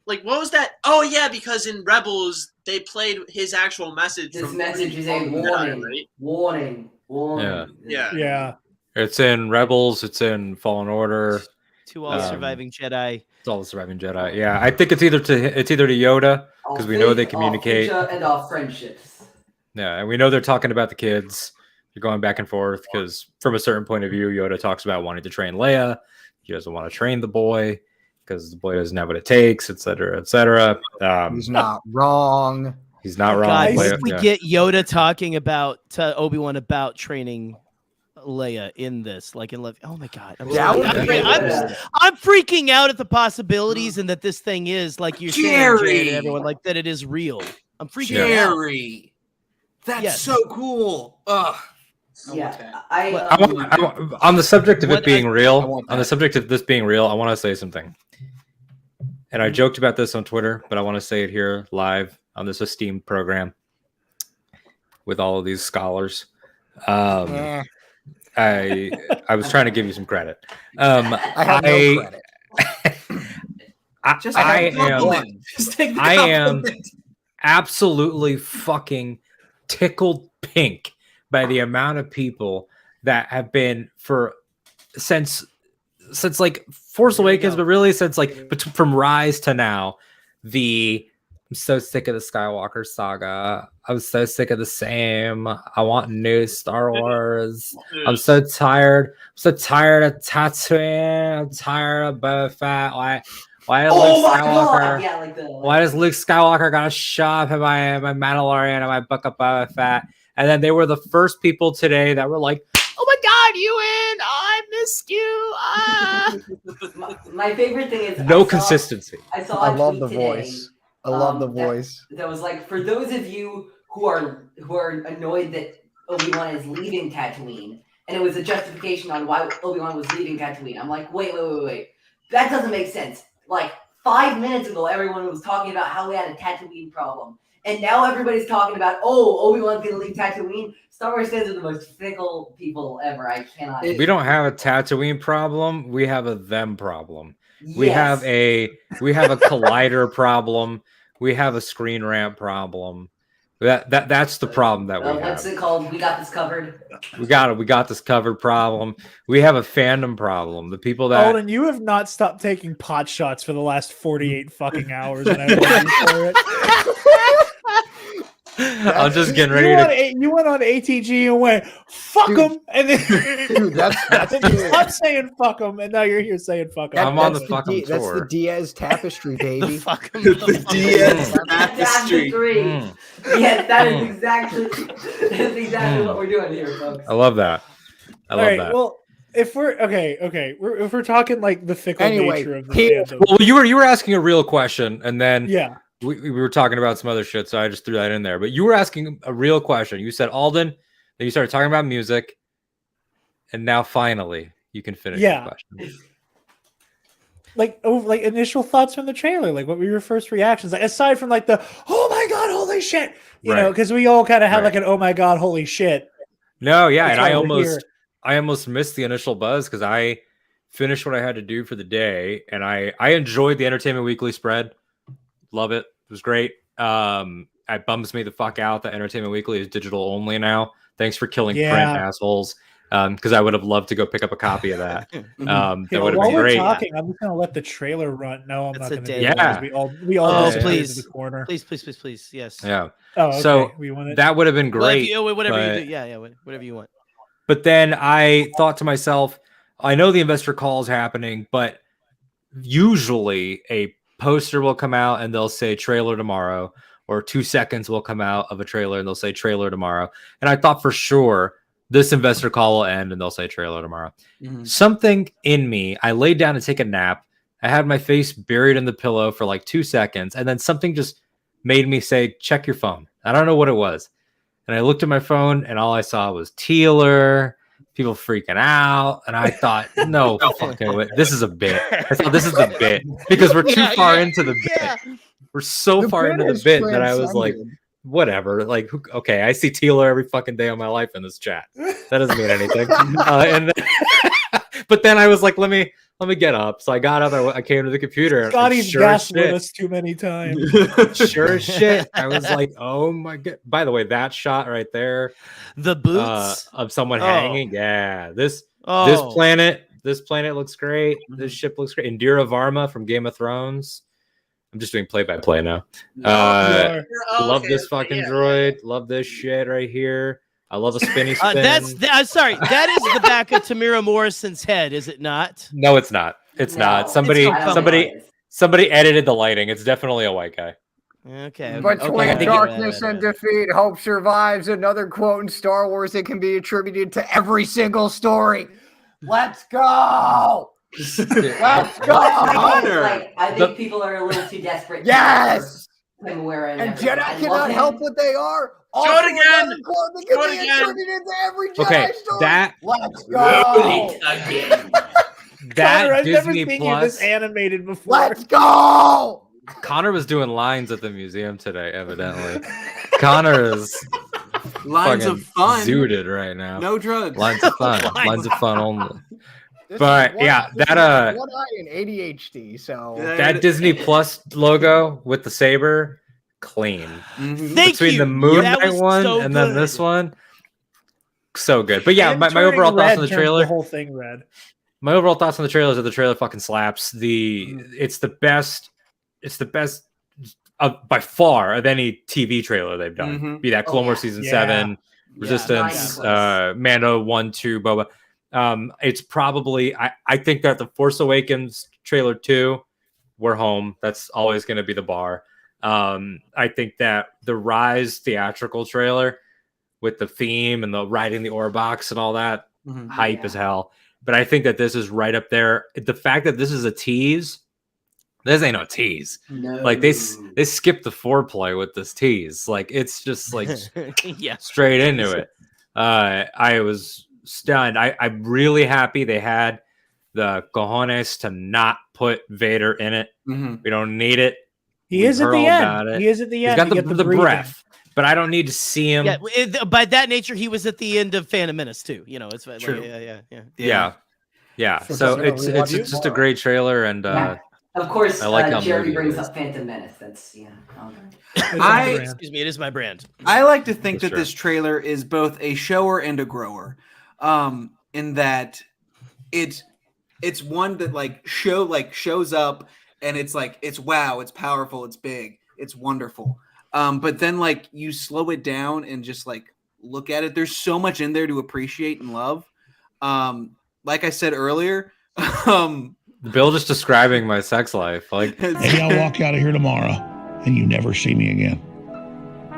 G: Like, what was that? Oh yeah, because in Rebels they played his actual message.
N: This message is a warning.
G: Right?
N: Warning.
G: Yeah.
M: It's in Rebels. It's in Fallen Order.
J: To all surviving Jedi.
M: It's all the surviving Jedi. Yeah, I think it's either to Yoda because we know they communicate.
N: And our friendships.
M: Yeah, and we know they're talking about the kids. They're going back and forth because from a certain point of view, Yoda talks about wanting to train Leia. He doesn't want to train the boy because the boy doesn't have what it takes, etc., etc.
E: He's not wrong.
M: He's not wrong.
J: Guys, if we get Yoda talking to Obi-Wan about training Leia in this, like in Love. Oh my God! I'm freaking out at the possibilities and that this thing is like you're saying, Jared, everyone, like that it is real. I'm freaking out.
I: Jerry, that's so cool. Ugh.
N: Yeah,
M: on the subject of it being real, on the subject of this being real, I want to say something. And I joked about this on Twitter, but I want to say it here live on this esteemed program with all of these scholars. I was trying to give you some credit.
E: I have no credit.
M: I am absolutely fucking tickled pink by the amount of people that have been since like Force Awakens, but really since like from Rise to now, I'm so sick of the Skywalker saga. I'm so sick of the same. I want new Star Wars. I'm so tired. I'm so tired of Tatooine. I'm tired of Boba Fett. Why does Luke Skywalker gotta show up in my Mandalorian and my Book of Boba Fett? And then they were the first people today that were like, "Oh my God, Ewan, I missed you."
N: My favorite thing is
M: no consistency.
N: I
E: love the voice. I love the voice.
N: That was like, for those of you who are annoyed that Obi-Wan is leaving Tatooine, and it was a justification on why Obi-Wan was leaving Tatooine. I'm like, wait. That doesn't make sense. Like 5 minutes ago, everyone was talking about how we had a Tatooine problem. And now everybody's talking about, Obi-Wan's going to leave Tatooine. Star Wars fans are the most fickle people ever. I cannot.
M: We don't have a Tatooine problem. We have a them problem.
N: Yes.
M: We have a collider problem. We have a screen ramp problem. That's the problem that we have.
N: What's it called? We got this covered.
M: We got this covered problem. We have a fandom problem. The people that
D: Alden, you have not stopped taking pot shots for the last 48 fucking hours, and I love you for it.
M: I'm just getting ready
D: You went on ATG and went, fuck them, and then
E: Dude, that's
D: you stopped saying fuck them, and now you're here saying fuck them.
M: I'm on the fucking
E: That's
M: tour.
E: the Diaz tapestry, baby.
J: Fuck 'em.
I: The Diaz tapestry.
N: Yes, that is exactly what we're doing here, folks.
M: I love that. I love that.
D: Well, if we're if we're talking like the fickle nature of the fandom,
M: Well, you were asking a real question, and then
D: yeah.
M: We were talking about some other shit, so I just threw that in there. But you were asking a real question. You said Alden, then you started talking about music, and now finally you can finish the question.
D: Like initial thoughts from the trailer, like what were your first reactions? Like aside from like the oh my god, holy shit, you know, because we all kind of had like an oh my god, holy shit.
M: No, yeah, and I
D: here.
M: almost missed the initial buzz because I finished what I had to do for the day, and I enjoyed the Entertainment Weekly spread. Love it. It was great. It bums me the fuck out that Entertainment Weekly is digital only now. Thanks for killing print, assholes. Because I would have loved to go pick up a copy of that. That would have been great.
D: While we're talking, I'm just gonna let the trailer run. No, I'm not gonna do that. We all
J: please,
D: the corner.
J: Please, yes.
M: Yeah.
D: Oh, okay.
M: So
D: we want it.
M: that would have been great.
J: Whatever you do. Yeah, whatever you want.
M: But then I thought to myself, I know the investor call is happening, but usually a poster will come out and they'll say trailer tomorrow, or 2 seconds will come out of a trailer and they'll say trailer tomorrow. And I thought for sure this investor call will end and they'll say trailer tomorrow. Something in me, I laid down to take a nap. I had my face buried in the pillow for like 2 seconds, and then something just made me say, check your phone. I don't know what it was. And I looked at my phone and all I saw was Tealer, people freaking out. And I thought, no fucking way. This is a bit. I thought this is the bit because we're too far into the bit. We're so far into the bit that I was like, whatever. Like, okay, I see Tealer every fucking day of my life in this chat. That doesn't mean anything. But then I was like, let me get up. So I got up. I came to the computer.
D: Scotty's gaslit us too many times.
M: Sure as shit. I was like, oh my god. By the way, that shot right there,
J: the boots
M: of someone hanging. Yeah, this planet looks great. This ship looks great. Indira Varma from Game of Thrones. I'm just doing play-by-play now. Love this fucking droid. Love this shit right here. I love a spinny spin.
J: Sorry. That is the back of Tamira Morrison's head, is it not?
M: No, it's not. It's not. Somebody edited the lighting. It's definitely a white guy.
J: Okay.
E: Between darkness and defeat, hope survives. Another quote in Star Wars that can be attributed to every single story. Let's go. Let's go.
N: I think people are a little too desperate.
E: Yes.
N: And
E: Jedi cannot help what they are.
G: Show it again.
E: Show it again. To every Jedi
M: Okay,
E: story. Let's go.
M: That
D: I've never
M: Disney
D: seen
M: Plus.
D: you this animated before.
E: Let's go.
M: Connor was doing lines at the museum today. Evidently, Connor is
I: Lines of fun.
M: zooted right now.
I: No drugs.
M: Lines of fun. Lines of fun only.
E: This
M: But
E: is
M: yeah,
E: this
M: that
E: is one eye and ADHD. So
M: that Disney Plus logo with the saber, clean.
J: Thank
M: Between
J: you.
M: the Moon
J: That
M: Knight
J: was
M: one
J: so
M: and then
J: good.
M: this one, so good. But yeah,
D: Him
M: my
D: turning
M: overall thoughts
D: red
M: on the
D: turns
M: trailer.
D: The whole thing red.
M: My overall thoughts on the trailer is that the trailer fucking slaps. It's the best. It's the best by far of any TV trailer they've done. Be that Clone Wars season 7, Resistance, Mando 1, 2, Boba. It's probably I think that the Force Awakens trailer 2, we're home. That's always going to be the bar. I think that the Rise theatrical trailer with the theme and the riding the ore box and all that hype as hell. But I think that this is right up there. The fact that this is a tease, this ain't no tease.
N: No.
M: Like they skipped the foreplay with this tease. Like it's just like straight into it. I was stunned. I'm really happy they had the cojones to not put Vader in it. We don't need it.
D: He is at the end. He is at the end.
M: He's got the breath, but I don't need to see him.
J: Yeah, by that nature, he was at the end of Phantom Menace too. You know, it's
M: True.
J: yeah.
M: Yeah. So it's just a great trailer, and
N: Of course,
M: I like how
N: Jerry
M: moody it
N: brings
M: is.
N: up Phantom Menace. That's
J: Excuse me, it is my brand.
I: I like to think
M: That's
I: that
M: true.
I: this trailer is both a shower and a grower, in that it's one that shows up and it's wow, it's powerful, it's big, it's wonderful. But then like you slow it down and just like look at it. There's so much in there to appreciate and love. Like I said earlier,
M: Bill just describing my sex life. Like,
L: Maybe I'll walk out of here tomorrow and you never see me again.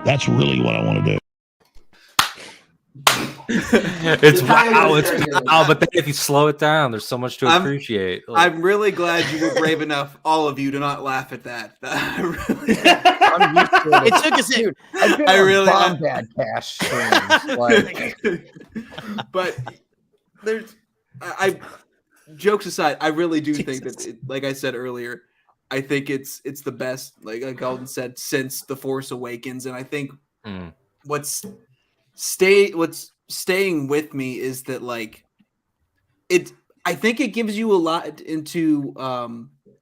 L: That's really what I want to do.
M: it's wow, it's wow. But then if you slow it down, there's so much to appreciate.
I: I'm really glad you were brave enough, all of you, to not laugh at that.
J: It took us.
E: Dude, I've been
I: I
E: on
I: really-
E: Bomb Dad Cash streams. Like,
I: But there's, I jokes aside, I really do think that, like I said earlier, I think it's the best, like Alden said, since The Force Awakens, and I think what's staying with me is that like I think it gives you a lot into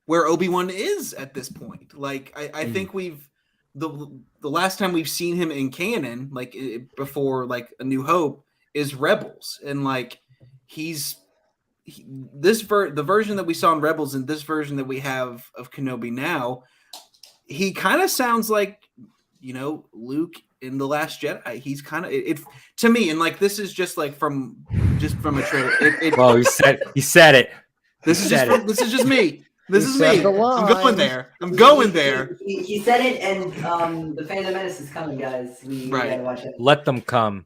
I: where Obi-Wan is at this point. Like I think we've the last time we've seen him in canon, like before like A New Hope, is Rebels, and like the version that we saw in Rebels and this version that we have of Kenobi now, he kind of sounds like, you know, Luke in The Last Jedi. He's kind of it to me, and like this is just like from a trailer.
M: Well, he said it.
I: This is just me. This
E: He
I: is
E: said
I: me.
E: the
I: I'm going
E: line.
I: there. I'm going there.
N: He said it, and the Phantom Menace is coming, guys. We gotta watch it.
M: Let them come.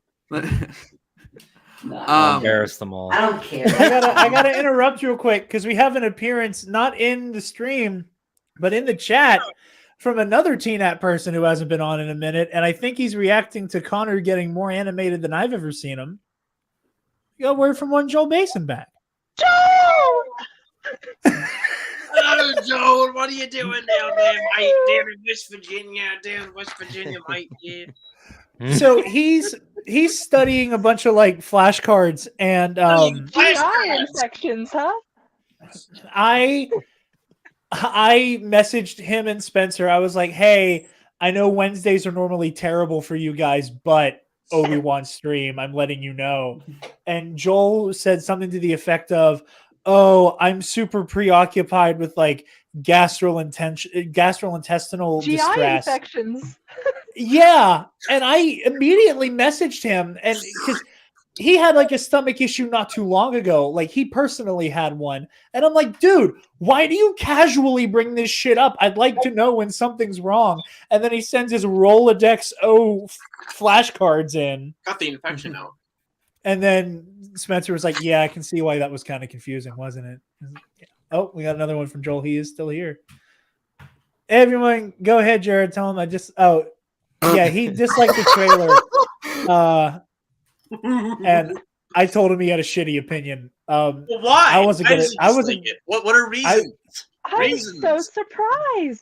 M: I'll embarrass them all.
N: I don't care.
D: I gotta interrupt real quick because we have an appearance not in the stream, but in the chat from another TNAT person who hasn't been on in a minute, and I think he's reacting to Connor getting more animated than I've ever seen him. You got word from one Joel Mason back.
G: Oh, Joel, what are you doing down there, mate? Down in West Virginia, mate. Yeah.
D: So he's studying a bunch of like flashcards, and
H: GI infections, huh?
D: I messaged him and Spencer. I was like, hey, I know Wednesdays are normally terrible for you guys, but Obi-Wan stream, I'm letting you know. And Joel said something to the effect of, oh, I'm super preoccupied with like gastrointestinal
H: GI
D: distress.
H: infections.
D: Yeah. And I immediately messaged him, and because he had like a stomach issue not too long ago. Like he personally had one. And I'm like, dude, why do you casually bring this shit up? I'd like to know when something's wrong. And then he sends his Rolodex flashcards in.
G: Got the infection out.
D: And then Spencer was like, yeah, I can see why that was kind of confusing, wasn't it? Oh, we got another one from Joel. He is still here. Everyone, go ahead, Jared. Tell him yeah, he disliked the trailer. And I told him he had a shitty opinion.
G: Well, why?
D: I wasn't gonna. I wasn't.
G: Like it. What are reasons?
H: I was so surprised.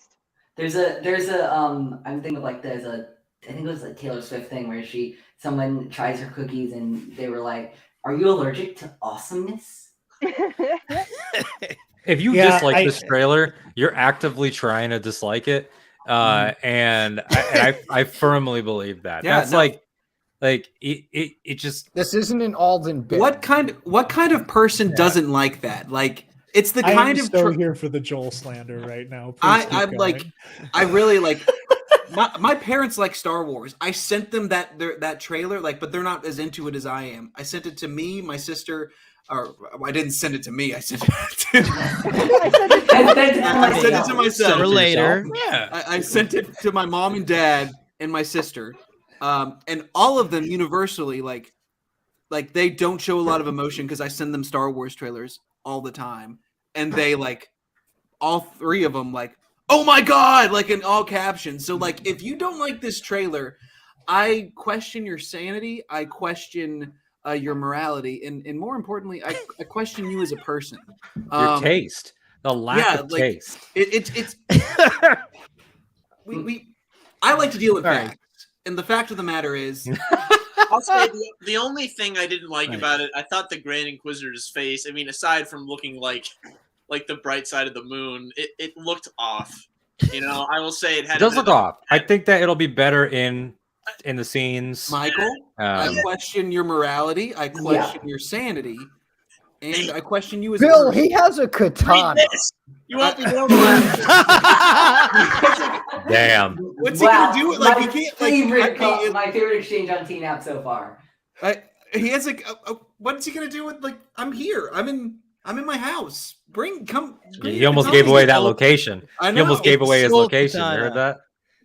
N: There's a I'm thinking of like I think it was a Taylor Swift thing where someone tries her cookies and they were like, "Are you allergic to awesomeness?"
M: If you dislike this trailer, you're actively trying to dislike it, and I firmly believe that.
I: Yeah,
M: That's like it just.
E: This isn't an Alden bit.
I: What kind of person doesn't like that? Like it's the kind of
D: here for the Joel slander right now.
I: I'm like, I really like. My parents like Star Wars. I sent them that trailer, like, but they're not as into it as I am. I sent it to me, my sister, or I didn't send it to me. I sent it to myself.
J: Later.
I: Yeah, I sent it to my mom and dad and my sister, and all of them universally like they don't show a lot of emotion because I send them Star Wars trailers all the time, and they like all three of them like, oh my god, like in all captions. So like if you don't like this trailer, I question your sanity, I question your morality, and more importantly, I question you as a person.
M: Your taste, the lack of taste.
I: It's I like to deal with facts, and the fact of the matter is,
G: I'll say the only thing I didn't like about it, I thought the Grand Inquisitor's face, I mean, aside from looking like like the bright side of the moon, it looked off. You know, I will say it had.
M: It does look off. I think that it'll be better in the scenes.
I: Michael, I question your morality. I question your sanity. And I question you as
E: Bill,
I: a
E: he has a katana.
G: You won't be able
M: Damn.
I: What's he gonna do? Like,
N: my
I: he can't.
N: my favorite exchange on TNAP so far.
I: He has like, what's he gonna do with like? I'm here. I'm in my house. Come.
M: He almost gave away that location.
I: I know.
M: He almost gave away his
J: Soul
M: location.
J: katana.
M: You heard that?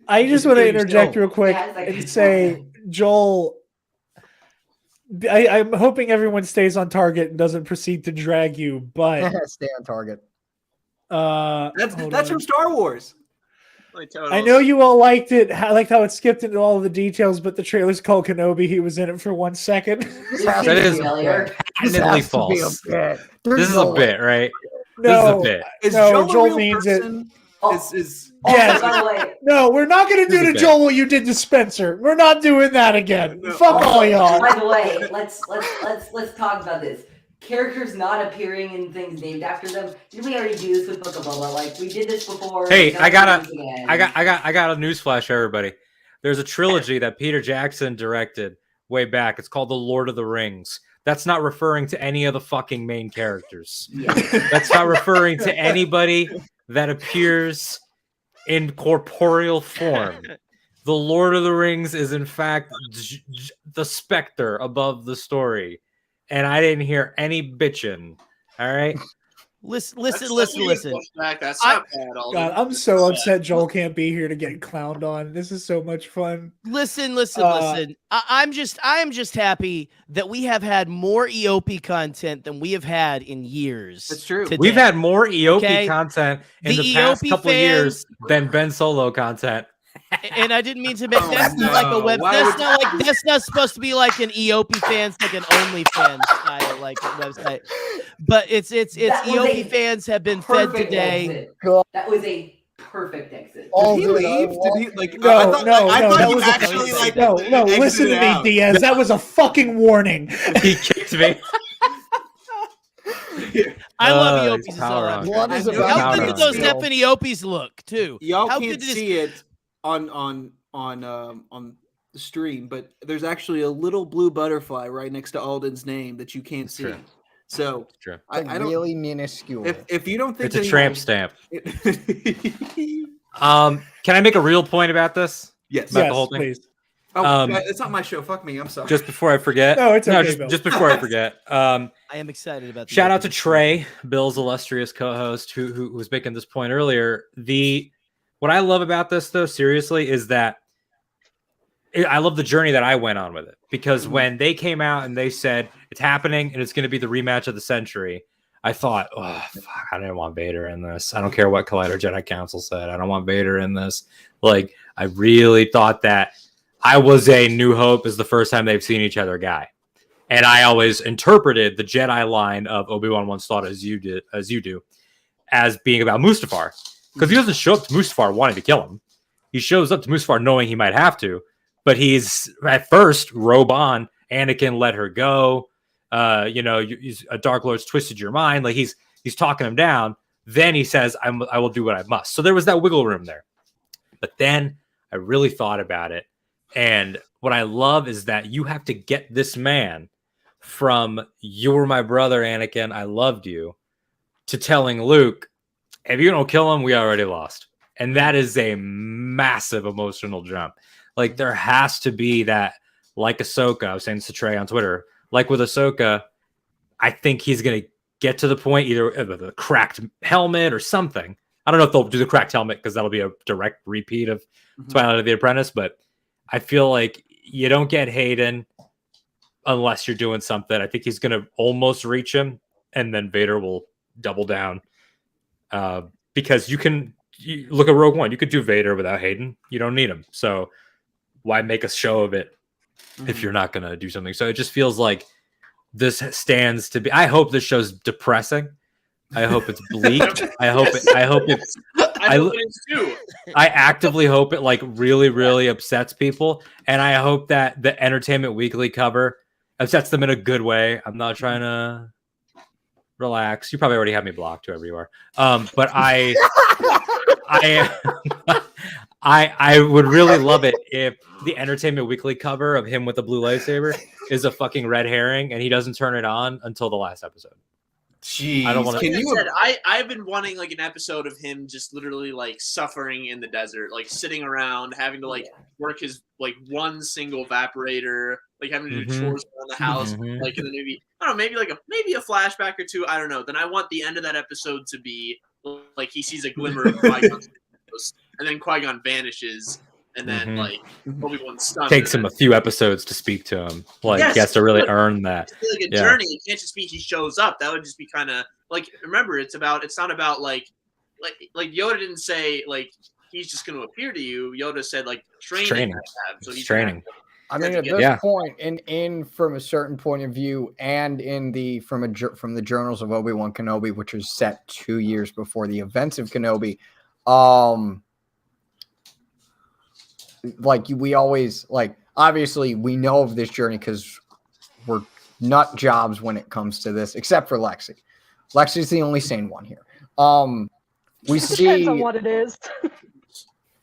D: I just want to interject real quick
N: Yeah, it's like-
D: and say, Joel, I'm hoping everyone stays on target and doesn't proceed to drag you, but
E: Stay on target.
I: That's from Star Wars.
D: I know you all liked it. I liked how it skipped into all of the details, but the trailer's called Kenobi. He was in it for 1 second.
M: That is patently false. This is a bit, right?
D: No,
M: this is a bit.
I: Is
D: no,
I: Joel a
D: Joel
I: real
D: means
I: person?
D: it. Yes. No, we're not going to do
M: This is
D: to
M: a
D: Joel what you did to Spencer. We're not doing that again. Fuck all y'all.
N: By the way, let's talk about this. Characters not appearing in things named after them. Did we already do this with Book of Boba? Like we did this before.
M: Hey, I got
N: a
M: a newsflash, everybody. There's a trilogy that Peter Jackson directed way back. It's called The Lord of the Rings. That's not referring to any of the fucking main characters. That's not referring to anybody that appears in corporeal form. The Lord of the Rings is, in fact, the specter above the story. And I didn't hear any bitching. All right?
J: Listen.
G: That's not bad. Alden.
D: God, I'm so upset Joel can't be here to get clowned on. This is so much fun.
J: Listen. I'm just happy that we have had more EOP content than we have had in years.
I: That's true.
J: Today.
M: We've had more EOP content in the past
J: EOP
M: couple of years than Ben Solo content.
J: And I didn't mean to make that's not like a web. That's not supposed to be like an EOP fans, like an OnlyFans style like website. But it's EOP fans have been fed today.
N: That was a perfect exit.
I: Did he leave? Did he like?
D: No,
I: I thought
D: that
I: you
D: was
I: actually like.
D: no. Listen to me,
I: out.
D: Diaz. That was a fucking warning.
M: He kicked me.
J: I love EOPs. How good did those
I: Steel.
J: effing EOPs look too?
I: Y'all
J: How
I: can't
J: good did
I: see it on the stream, but there's actually a little blue butterfly right next to Alden's name that you can't see.
M: True.
I: So
M: True.
I: I don't.
E: Really minuscule.
I: If you don't think
M: It's a
I: that
M: tramp stamp. Can I make a real point about this?
I: Yes.
M: About the whole thing?
D: Please.
I: Oh, it's not my show. Fuck me. I'm sorry.
M: Just before I forget.
D: No, it's okay, Bill.
M: just before I forget.
J: I am excited about.
M: Shout out to Trey, Bill's illustrious co-host, who was making this point earlier. What I love about this, though, seriously, is that I love the journey that I went on with it. Because when they came out and they said it's happening and it's going to be the rematch of the century, I thought, oh, fuck, I didn't want Vader in this. I don't care what Collider Jedi Council said. I don't want Vader in this. Like, I really thought that I was a New Hope is the first time they've seen each other guy. And I always interpreted the Jedi line of Obi-Wan once thought as you do, as being about Mustafar. Because he doesn't show up to Mustafar wanting to kill him. He shows up to Mustafar knowing he might have to. But he's, at first, robe on. Anakin let her go. A Dark Lord's twisted your mind. Like, he's talking him down. Then he says, I will do what I must. So there was that wiggle room there. But then I really thought about it. And what I love is that you have to get this man from "you were my brother, Anakin, I loved you," to telling Luke, if you don't kill him, we already lost. And that is a massive emotional jump. Like, there has to be that, like Ahsoka, I was saying this to Trey on Twitter, like with Ahsoka, I think he's going to get to the point either with a cracked helmet or something. I don't know if they'll do the cracked helmet because that'll be a direct repeat of Twilight of the Apprentice, but I feel like you don't get Hayden unless you're doing something. I think he's going to almost reach him, and then Vader will double down. Because you look at Rogue One. You could do Vader without Hayden. You don't need him. So why make a show of it if you're not going to do something? So it just feels like this stands to be. I hope this show's depressing. I hope it's bleak. I hope it's.
G: I hope it is too.
M: I actively hope it like really, really upsets people, and I hope that the Entertainment Weekly cover upsets them in a good way. I'm not trying to relax. You probably already have me blocked wherever you are. But I would really love it if the Entertainment Weekly cover of him with the blue lightsaber is a fucking red herring and he doesn't turn it on until the last episode.
I: Jeez,
M: I don't want
G: Like
M: to.
G: I said, I've been wanting like an episode of him just literally like suffering in the desert, like sitting around, having to like work his like one single evaporator, like having to do chores around the house, like in the movie. I don't know, maybe a flashback or two. I don't know. Then I want the end of that episode to be like he sees a glimmer of Qui-Gon, and then Qui-Gon vanishes, and then like Obi-Wan's stunned.
M: Takes him a few episodes to speak to him. Like he has to really earn that.
G: It's like a journey. It can't just be he shows up. That would just be kind of like. Remember, it's not about like Yoda didn't say like he's just going to appear to you. Yoda said like training. So he's
M: training.
E: I mean, at this point, in from a certain point of view, and from the journals of Obi-Wan Kenobi, which was set 2 years before the events of Kenobi, like we always like. Obviously, we know of this journey because we're nut jobs when it comes to this, except for Lexi. Lexi's the only sane one here. We see
H: Depends on what it is.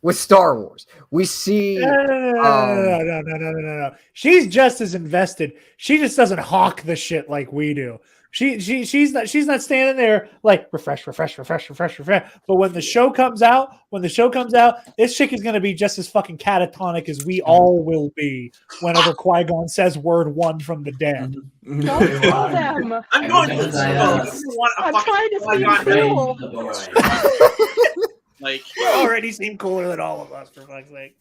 E: with Star Wars. We see
D: No. She's just as invested. She just doesn't hawk the shit like we do. She's not standing there like refresh. But when the show comes out, this chick is gonna be just as fucking catatonic as we all will be whenever Qui-Gon says word one from the dead.
H: Don't kill them.
G: I'm going to
H: I'm trying to see cool.
G: Like
D: You already seem cooler than all of us, for fuck's sake.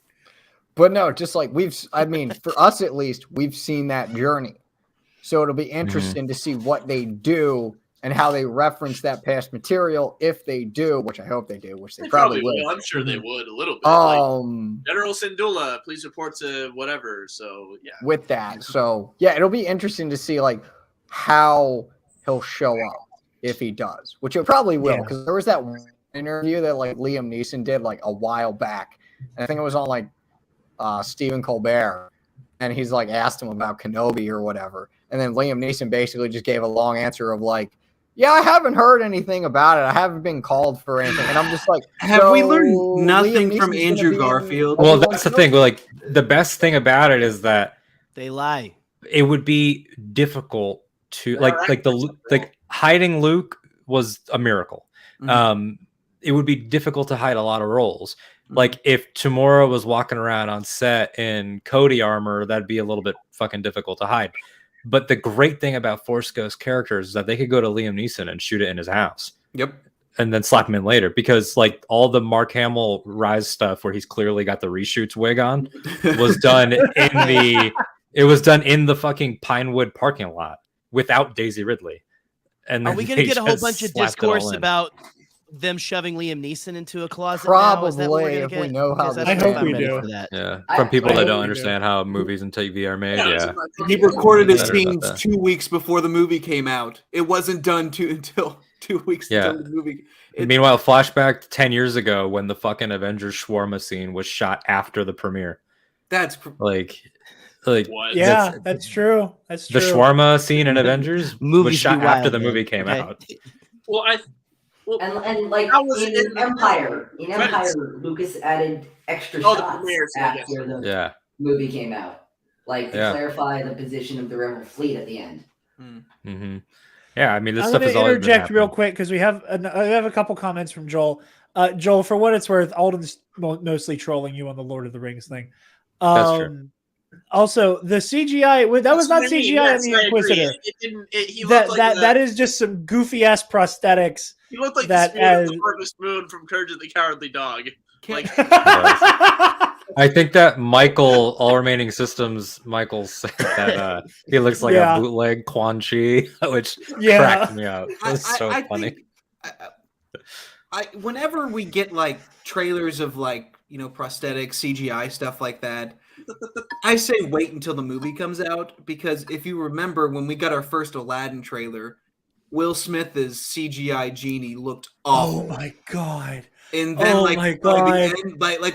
E: But no, just like for us at least, we've seen that journey. So it'll be interesting to see what they do and how they reference that past material, if they do, which I hope they do, which they probably will.
G: I'm sure they would a little bit. Like, General Syndulla, please report to whatever. So yeah.
E: With that, so yeah, it'll be interesting to see like how he'll show up if he does, which it probably will, because there was that interview that like Liam Neeson did like a while back, and I think it was on like Stephen Colbert, and he's like asked him about Kenobi or whatever, and then Liam Neeson basically just gave a long answer of like, yeah, I haven't heard anything about it. I haven't been called for anything. And I'm just like,
I: have we learned nothing from Andrew Garfield?
M: Well, that's the thing. Like, the best thing about it is that
J: they lie.
M: It would be difficult to like hiding Luke was a miracle. It would be difficult to hide a lot of roles. Like if Tamora was walking around on set in Cody armor, that'd be a little bit fucking difficult to hide. But the great thing about Force Ghost characters is that they could go to Liam Neeson and shoot it in his house.
I: Yep.
M: And then slap him in later, because like all the Mark Hamill Rise stuff where he's clearly got the reshoots wig on was done in the fucking Pinewood parking lot without Daisy Ridley. And
J: are we going to get a whole bunch of discourse about them shoving Liam Neeson into a closet?
E: Probably,
J: now? Is that what we're
E: if we know how.
D: I hope we do.
M: Yeah, from people that don't understand how movies and TV are made. Yeah,
I: he recorded his scenes 2 weeks before the movie came out. It wasn't done until 2 weeks until the movie.
M: Meanwhile, flashback 10 years ago when the fucking Avengers shawarma scene was shot after the premiere.
I: That's
M: like
G: what?
D: Yeah, that's true. That's true.
M: The shawarma scene in Avengers was shot after the movie came out.
G: Well,
N: and like in Empire, Lucas added extra shots after the movie came out, like to clarify the position of the Rebel fleet at the end.
M: Yeah, I mean, this
D: I'm
M: stuff is
D: going
M: always
D: to interject real quick because I have a couple comments from Joel. Joel, for what it's worth, Alden's mostly trolling you on the Lord of the Rings thing.
M: That's true.
D: Also, the CGI that was not CGI in the Inquisitor. That is just some goofy ass prosthetics.
G: He looked like
D: that
G: the Harvest Moon from Courage of the Cowardly Dog. Like,
M: I think that Michael, All Remaining Systems, Michael said that he looks like a bootleg Quan Chi, which cracked me up. It's so funny.
I: Whenever we get like trailers of like prosthetic CGI stuff like that, I say wait until the movie comes out, because if you remember when we got our first Aladdin trailer, Will Smith as CGI genie looked awful.
D: Oh my god!
I: And then like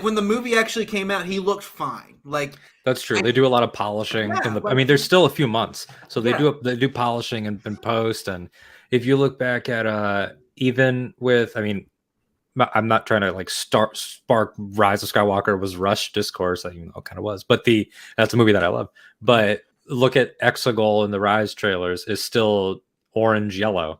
I: when the movie actually came out, he looked fine. Like
M: that's true. They do a lot of polishing. I mean, there's still a few months, so they do polishing and post, and if you look back at even with, I mean, I'm not trying to like spark Rise of Skywalker was rushed discourse, even though it kind of was, but that's a movie that I love. But look at Exegol in the Rise trailers is still orange yellow,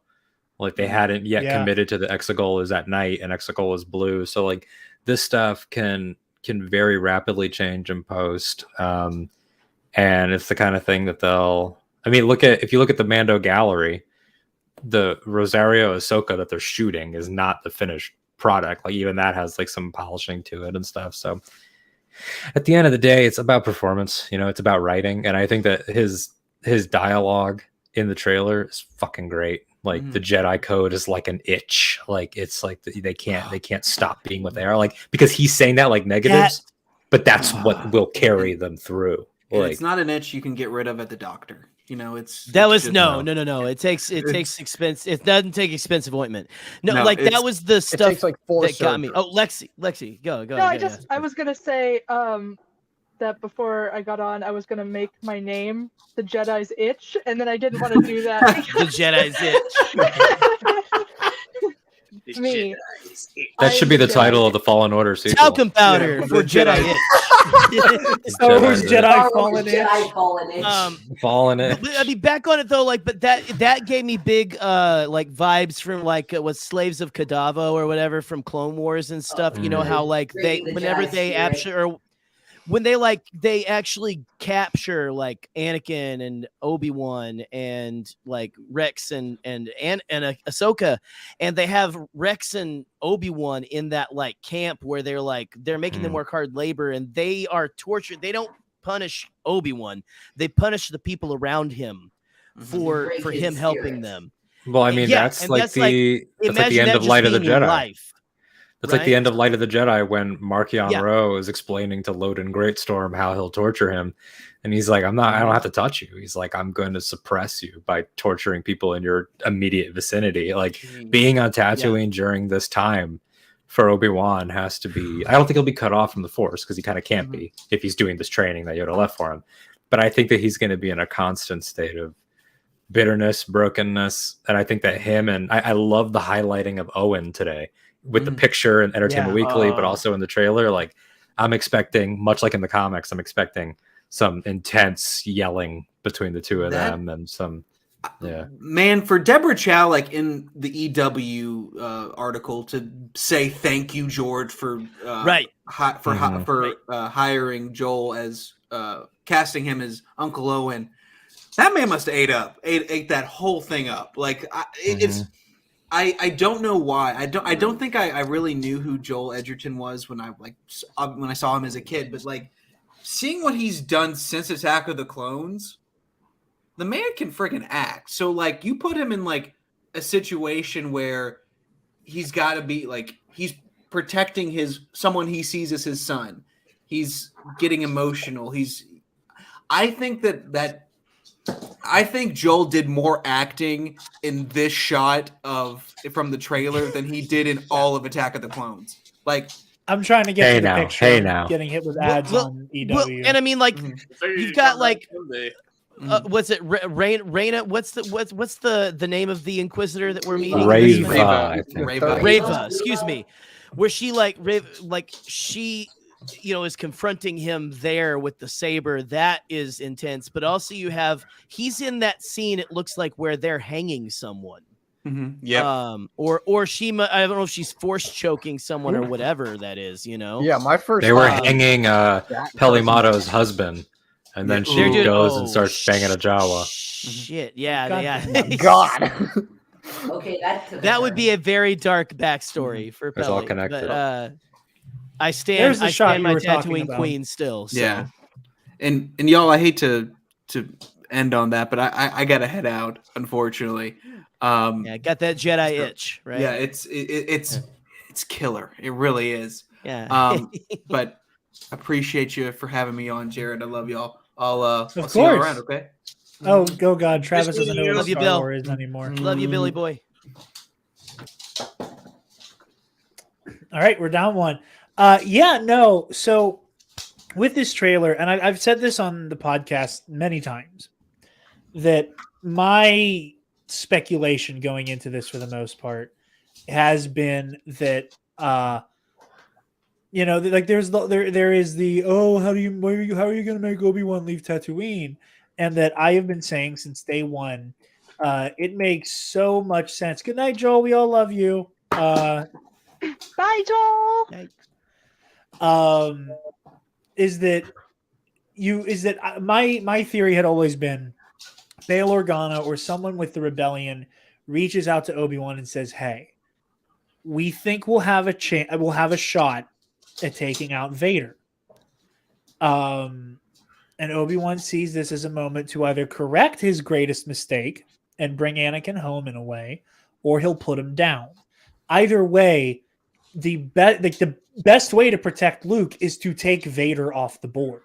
M: like they hadn't yet committed to the Exegol is at night and Exegol is blue. So like this stuff can very rapidly change in post, and it's the kind of thing that they'll. I mean, if you look at the Mando gallery, the Rosario Ahsoka that they're shooting is not the finished product. Like even that has like some polishing to it and stuff. So at the end of the day, it's about performance. It's about writing, and I think that his dialogue in the trailer is fucking great. Like the Jedi code is like an itch. Like it's like they can't stop being what they are. Like because he's saying that like negatives, but that's what will carry them through. Like,
I: it's not an itch you can get rid of at the doctor. No. It
J: takes expense. It doesn't take expensive ointment. No, like that was the stuff
E: takes like 4
J: that got me. Oh, Lexi, go.
H: No, I was gonna say that before I got on, I was gonna make my name the Jedi's Itch, and then I didn't want to do that.
J: The Jedi's Itch.
H: Me.
M: That should be the title of the Fallen Order sequel.
J: Talcum powder for Jedi Itch.
D: Star Wars Jedi Fallen
N: Itch.
M: Fallen Itch.
J: I mean, back on it though, like, but that gave me big like vibes from like was Slaves of Kadavo or whatever from Clone Wars and stuff. You know how like when they actually capture like Anakin and Obi-Wan and like Rex and Ahsoka, and they have Rex and Obi-Wan in that like camp where they're making them work hard labor and they are tortured. They don't punish Obi-Wan, they punish the people around him for him helping them.
M: Well, I mean, that's like the end of Light of the Jedi. That's like the end of Light of the Jedi when Markion Ro is explaining to Loden Greatstorm how he'll torture him. And he's like, I don't have to touch you. He's like, I'm going to suppress you by torturing people in your immediate vicinity. Like being on Tatooine during this time for Obi-Wan has to be, I don't think he'll be cut off from the Force because he kind of can't be if he's doing this training that Yoda left for him. But I think that he's going to be in a constant state of bitterness, brokenness. And I think that him and I love the highlighting of Owen today with the picture and Entertainment Weekly, but also in the trailer. Like I'm expecting, much like in the comics, I'm expecting some intense yelling between the two of them and some,
I: Man, for Deborah Chow, like in the EW article, to say thank you, George, for hiring Joel as casting him as Uncle Owen. That man must have ate that whole thing up. Like it's. I don't know why. I don't think I really knew who Joel Edgerton was when I saw him as a kid, but like seeing what he's done since Attack of the Clones, the man can freaking act. So like you put him in like a situation where he's got to be like he's protecting someone he sees as his son. He's getting emotional. I think Joel did more acting in this shot from the trailer than he did in all of Attack of the Clones. Like,
D: I'm trying to get the picture. Getting hit with ads on EW.
J: And I mean, like, you've got like, what's it, Reyna? What's the name of the Inquisitor that we're meeting? Reva. Excuse me. Where she she is confronting him there with the saber. That is intense. But also he's in that scene, it looks like, where they're hanging someone.
I: Yeah.
J: Or she, I don't know if she's force choking someone or whatever that is,
E: Yeah, my first.
M: They were hanging Pelimato's husband, and then she goes and starts banging a Jawa.
J: Shit, yeah.
E: God.
N: Okay,
J: that would be a very dark backstory for Peli.
M: It's all connected.
J: But, I stand my Tatooine queen still. So.
I: Yeah, and y'all, I hate to end on that, but I gotta head out, unfortunately.
J: I got that Jedi itch, right?
I: Yeah, it's killer. It really is.
J: Yeah.
I: But appreciate you for having me on, Jared. I love y'all. I'll see you around. Okay.
D: Oh, go God! Travis doesn't know what
J: you,
D: Star Wars is anymore.
J: Love you, Billy boy.
D: All right, we're down one. So with this trailer, and I've said this on the podcast many times, that my speculation going into this for the most part has been that like there is the how are you going to make Obi-Wan leave Tatooine, and that I have been saying since day one. It makes so much sense. Good night, Joel. We all love you.
H: Bye, Joel.
D: Is that my theory had always been Bail Organa or someone with the rebellion reaches out to Obi-Wan and says, "Hey, we think we'll have a shot at taking out Vader." And Obi-Wan sees this as a moment to either correct his greatest mistake and bring Anakin home in a way, or he'll put him down. Either way, the best way to protect Luke is to take Vader off the board.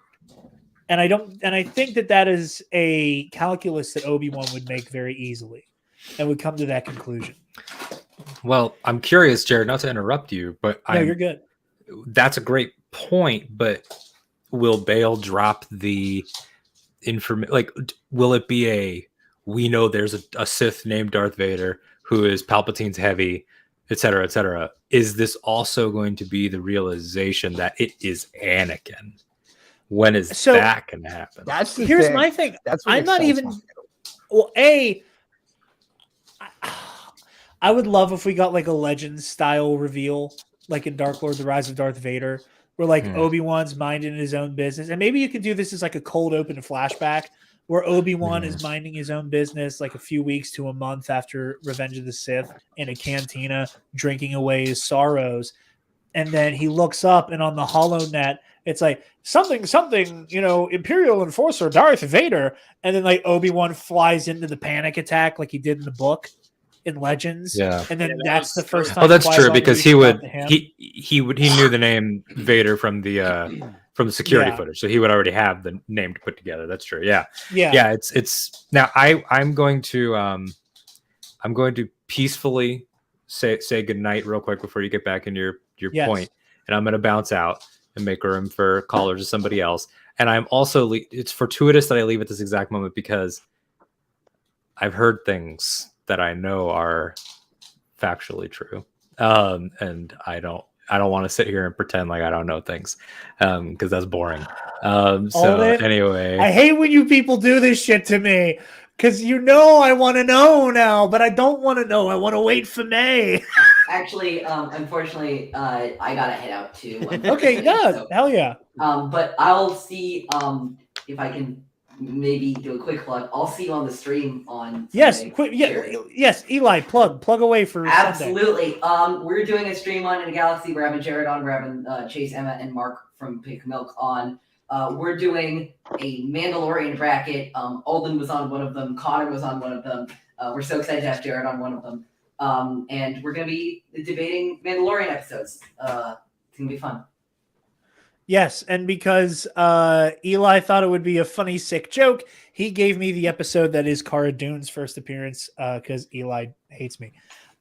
D: And I think that is a calculus that Obi-Wan would make very easily and would come to that conclusion.
M: Well, I'm curious, Jared, not to interrupt you, but
D: you're good.
M: That's a great point, but will Bail drop the information? Like, will it be we know there's a Sith named Darth Vader who is Palpatine's heavy, et cetera, et cetera. Is this also going to be the realization that it is Anakin? When is that going to happen?
D: Here's my thing. I'm not even. Well, I would love if we got like a Legends style reveal, like in Dark Lord: The Rise of Darth Vader, where like Obi-Wan's minding his own business, and maybe you could do this as like a cold open flashback, where Obi-Wan is minding his own business, like a few weeks to a month after Revenge of the Sith, in a cantina, drinking away his sorrows, and then he looks up, and on the HoloNet, it's like something, Imperial Enforcer Darth Vader, and then like Obi-Wan flies into the panic attack like he did in the book in Legends.
M: Yeah,
D: and then that's the first time.
M: Oh, that's true, because he knew the name Vader from the security footage, so he would already have the name to put together. That's true. Yeah. It's now I'm going to peacefully say goodnight real quick before you get back in your point, and I'm going to bounce out and make room for callers or somebody else. And I'm also it's fortuitous that I leave at this exact moment because I've heard things that I know are factually true, and I don't want to sit here and pretend like I don't know things, because that's boring. Anyway,
D: I hate when you people do this shit to me, because I want to know now, but I don't want to know. I want to wait for May.
N: Actually, unfortunately, I gotta head out too.
D: Okay, yeah, hell yeah.
N: But I'll see if I can maybe do a quick plug. I'll see you on the stream on Sunday.
D: Yes, Eli, plug away for
N: absolutely.
D: Sunday.
N: We're doing a stream on In a Galaxy. We're having Jared on. We're having Chase, Emma, and Mark from Pink Milk on. We're doing a Mandalorian bracket. Alden was on one of them. Connor was on one of them. We're so excited to have Jared on one of them. And we're going to be debating Mandalorian episodes. It's going to be fun.
D: Yes, and because Eli thought it would be a funny, sick joke, he gave me the episode that is Cara Dune's first appearance, because Eli hates me.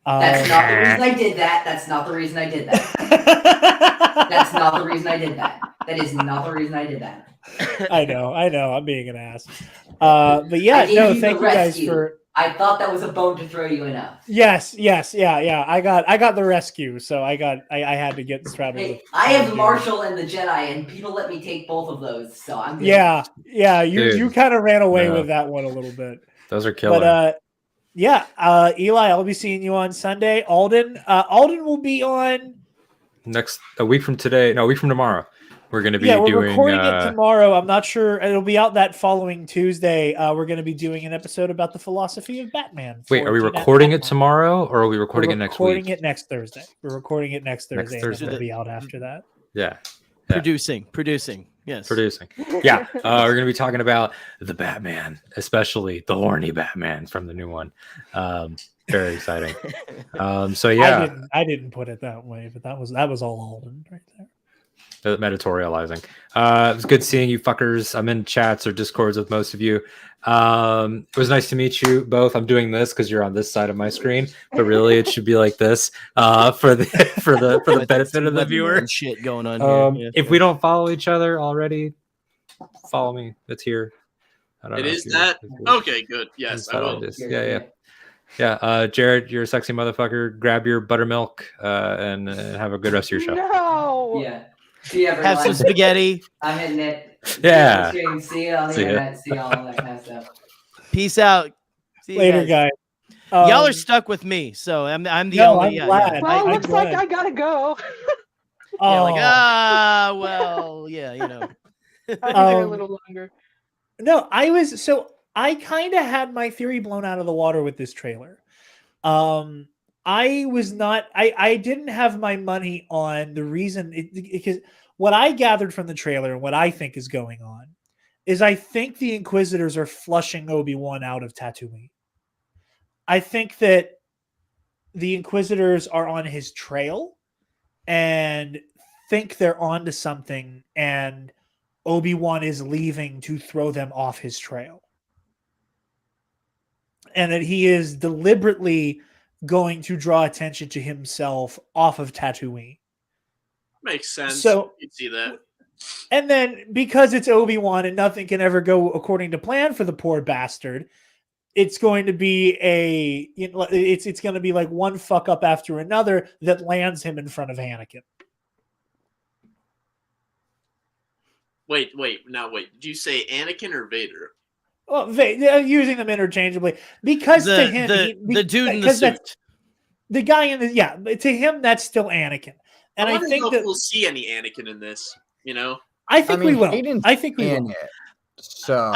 N: That's not the reason I did that. That's not the reason I did that. That's not the reason I did that. That is not the reason I did that.
D: I know. I'm being an ass. But yeah, thank you guys for...
N: I thought that was a bone to throw you enough.
D: Yes, yeah. I got the rescue, so I had to get straddled.
N: Hey, I have the Marshal and the Jedi, and people let me take both of those, so I'm good.
D: Yeah. You kind of ran away with that one a little bit.
M: Those are killer.
D: But Eli, I'll be seeing you on Sunday. Alden will be on
M: a week from tomorrow. We're going to be doing...
D: we're recording it tomorrow. I'm not sure. It'll be out that following Tuesday. We're going to be doing an episode about the philosophy of Batman.
M: Wait, are we recording it tomorrow, or are we recording it next week?
D: We're recording it next Thursday. We're recording it next Thursday. And it'll be out after that.
M: Yeah.
J: Producing. Yes.
M: Producing. Yeah. We're going to be talking about the Batman, especially the horny Batman from the new one. Very exciting. So yeah.
D: I didn't put it that way, but that was all Alden right there.
M: Editorializing. It was good seeing you fuckers. I'm in chats or discords with most of you. It was nice to meet you both. I'm doing this because you're on this side of my screen, but really it should be like this for the benefit of the viewer.
J: Shit going on here.
M: If we don't follow each other already, follow me. It's here.
G: It is that. Okay, good. Yes, I will.
M: Yeah. Yeah, Jared, you're a sexy motherfucker. Grab your buttermilk and have a good rest of your show.
H: No.
N: Yeah. See everyone.
J: Have some spaghetti.
N: I'm hitting it.
M: Yeah.
N: See you on the stream. See you on the
M: See ya.
N: internet. See all that kind of stuff.
J: Peace out. See you
D: Later,
J: guys.
D: guys.
J: Y'all are stuck with me, so I'm the
D: No,
J: only.
D: I'm
J: Yeah,
D: glad.
J: yeah.
H: Well,
D: I'm
H: looks like
D: glad.
H: I gotta go.
J: Yeah, like
D: Oh.
J: well, yeah, you know.
H: I'll be there a little longer.
D: No, I kind of had my theory blown out of the water with this trailer. I didn't have my money on the reason because what I gathered from the trailer and what I think is going on is I think the Inquisitors are flushing Obi-Wan out of Tatooine. I think that the Inquisitors are on his trail and think they're onto something, and Obi-Wan is leaving to throw them off his trail. And that he is deliberately going to draw attention to himself off of Tatooine.
G: Makes sense.
D: So
G: you'd see that.
D: And then because it's Obi-Wan and nothing can ever go according to plan for the poor bastard, it's going to be it's going to be like one fuck up after another that lands him in front of Anakin.
G: Wait. Did you say Anakin or Vader?
D: Well, they're using them interchangeably because to him,
J: the dude in the suit,
D: the guy in the to him that's still Anakin, and I think
G: know
D: that
G: if we'll see any Anakin in this. You know,
D: I think we will. I think we
E: in
D: will.
E: it. So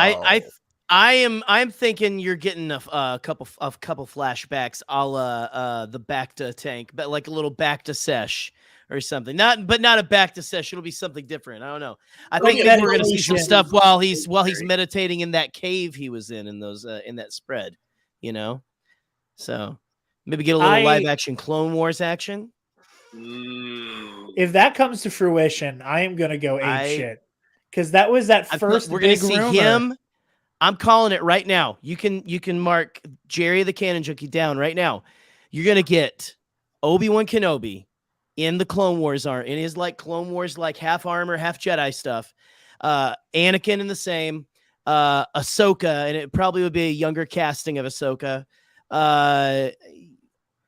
J: I'm thinking you're getting a couple flashbacks, a la the Bacta tank, but like a little Bacta sesh or something. Not a Bacta sesh. It'll be something different. I don't know. I think maybe we're gonna see some stuff while he's meditating in that cave he was in those in that spread. You know, so maybe get a little live action Clone Wars action.
D: If that comes to fruition, I am gonna go ape shit because that was that first.
J: We're gonna
D: big
J: see
D: rumor.
J: him. I'm calling it right now. You can mark Jerry the Cannon Junkie down right now. You're gonna get Obi-Wan Kenobi in the Clone Wars in his like Clone Wars like half armor, half Jedi stuff. Anakin in the same. Ahsoka, and it probably would be a younger casting of Ahsoka.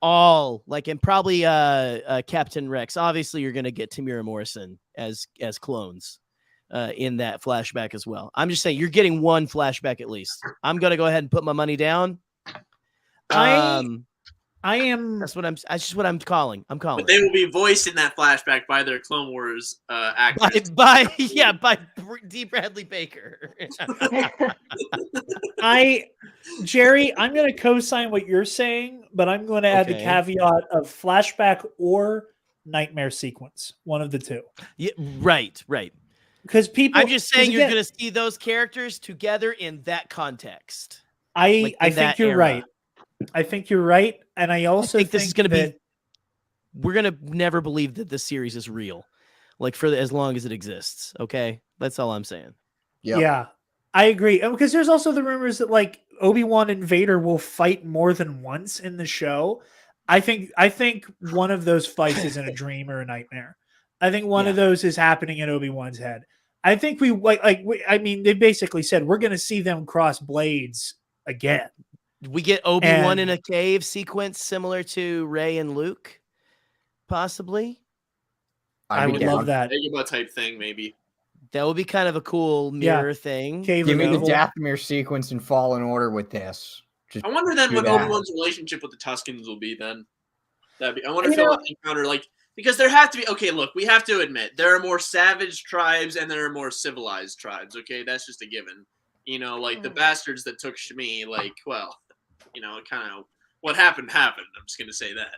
J: All like, and probably Captain Rex. Obviously, you're gonna get Tamira Morrison as clones. In that flashback as well. I'm just saying you're getting one flashback at least. I'm gonna go ahead and put my money down.
D: I am.
J: That's what I'm calling. I'm calling.
G: But they will be voiced in that flashback by their Clone Wars actors.
J: By D. Bradley Baker.
D: Jerry, I'm going to co-sign what you're saying, but I'm going to add the caveat of flashback or nightmare sequence. One of the two.
J: Yeah, right.
D: Because
J: I'm just saying you're going to see those characters together in that context.
D: I think you're right. I think you're right, and I also think
J: this is going to be. We're going to never believe that this series is real, like for as long as it exists. Okay, that's all I'm saying.
D: Yeah, I agree. Because there's also the rumors that like Obi-Wan and Vader will fight more than once in the show. I think one of those fights is in a dream or a nightmare. I think one of those is happening in Obi-Wan's head. I think I mean, they basically said we're going to see them cross blades again.
J: We get Obi-Wan in a cave sequence similar to Rey and Luke, possibly.
D: I would love that.
G: Dagobah type thing, maybe.
J: That would be kind of a cool mirror thing.
E: Give me the Dathomir sequence in Fallen Order with this.
G: I wonder then what Obi-Wan's relationship with the Tuskens will be then. I wonder if he'll encounter because there have to be. Okay, look, we have to admit there are more savage tribes and there are more civilized tribes. Okay, that's just a given. You know, like the bastards that took Shmi, kind of what happened. I'm just gonna say that.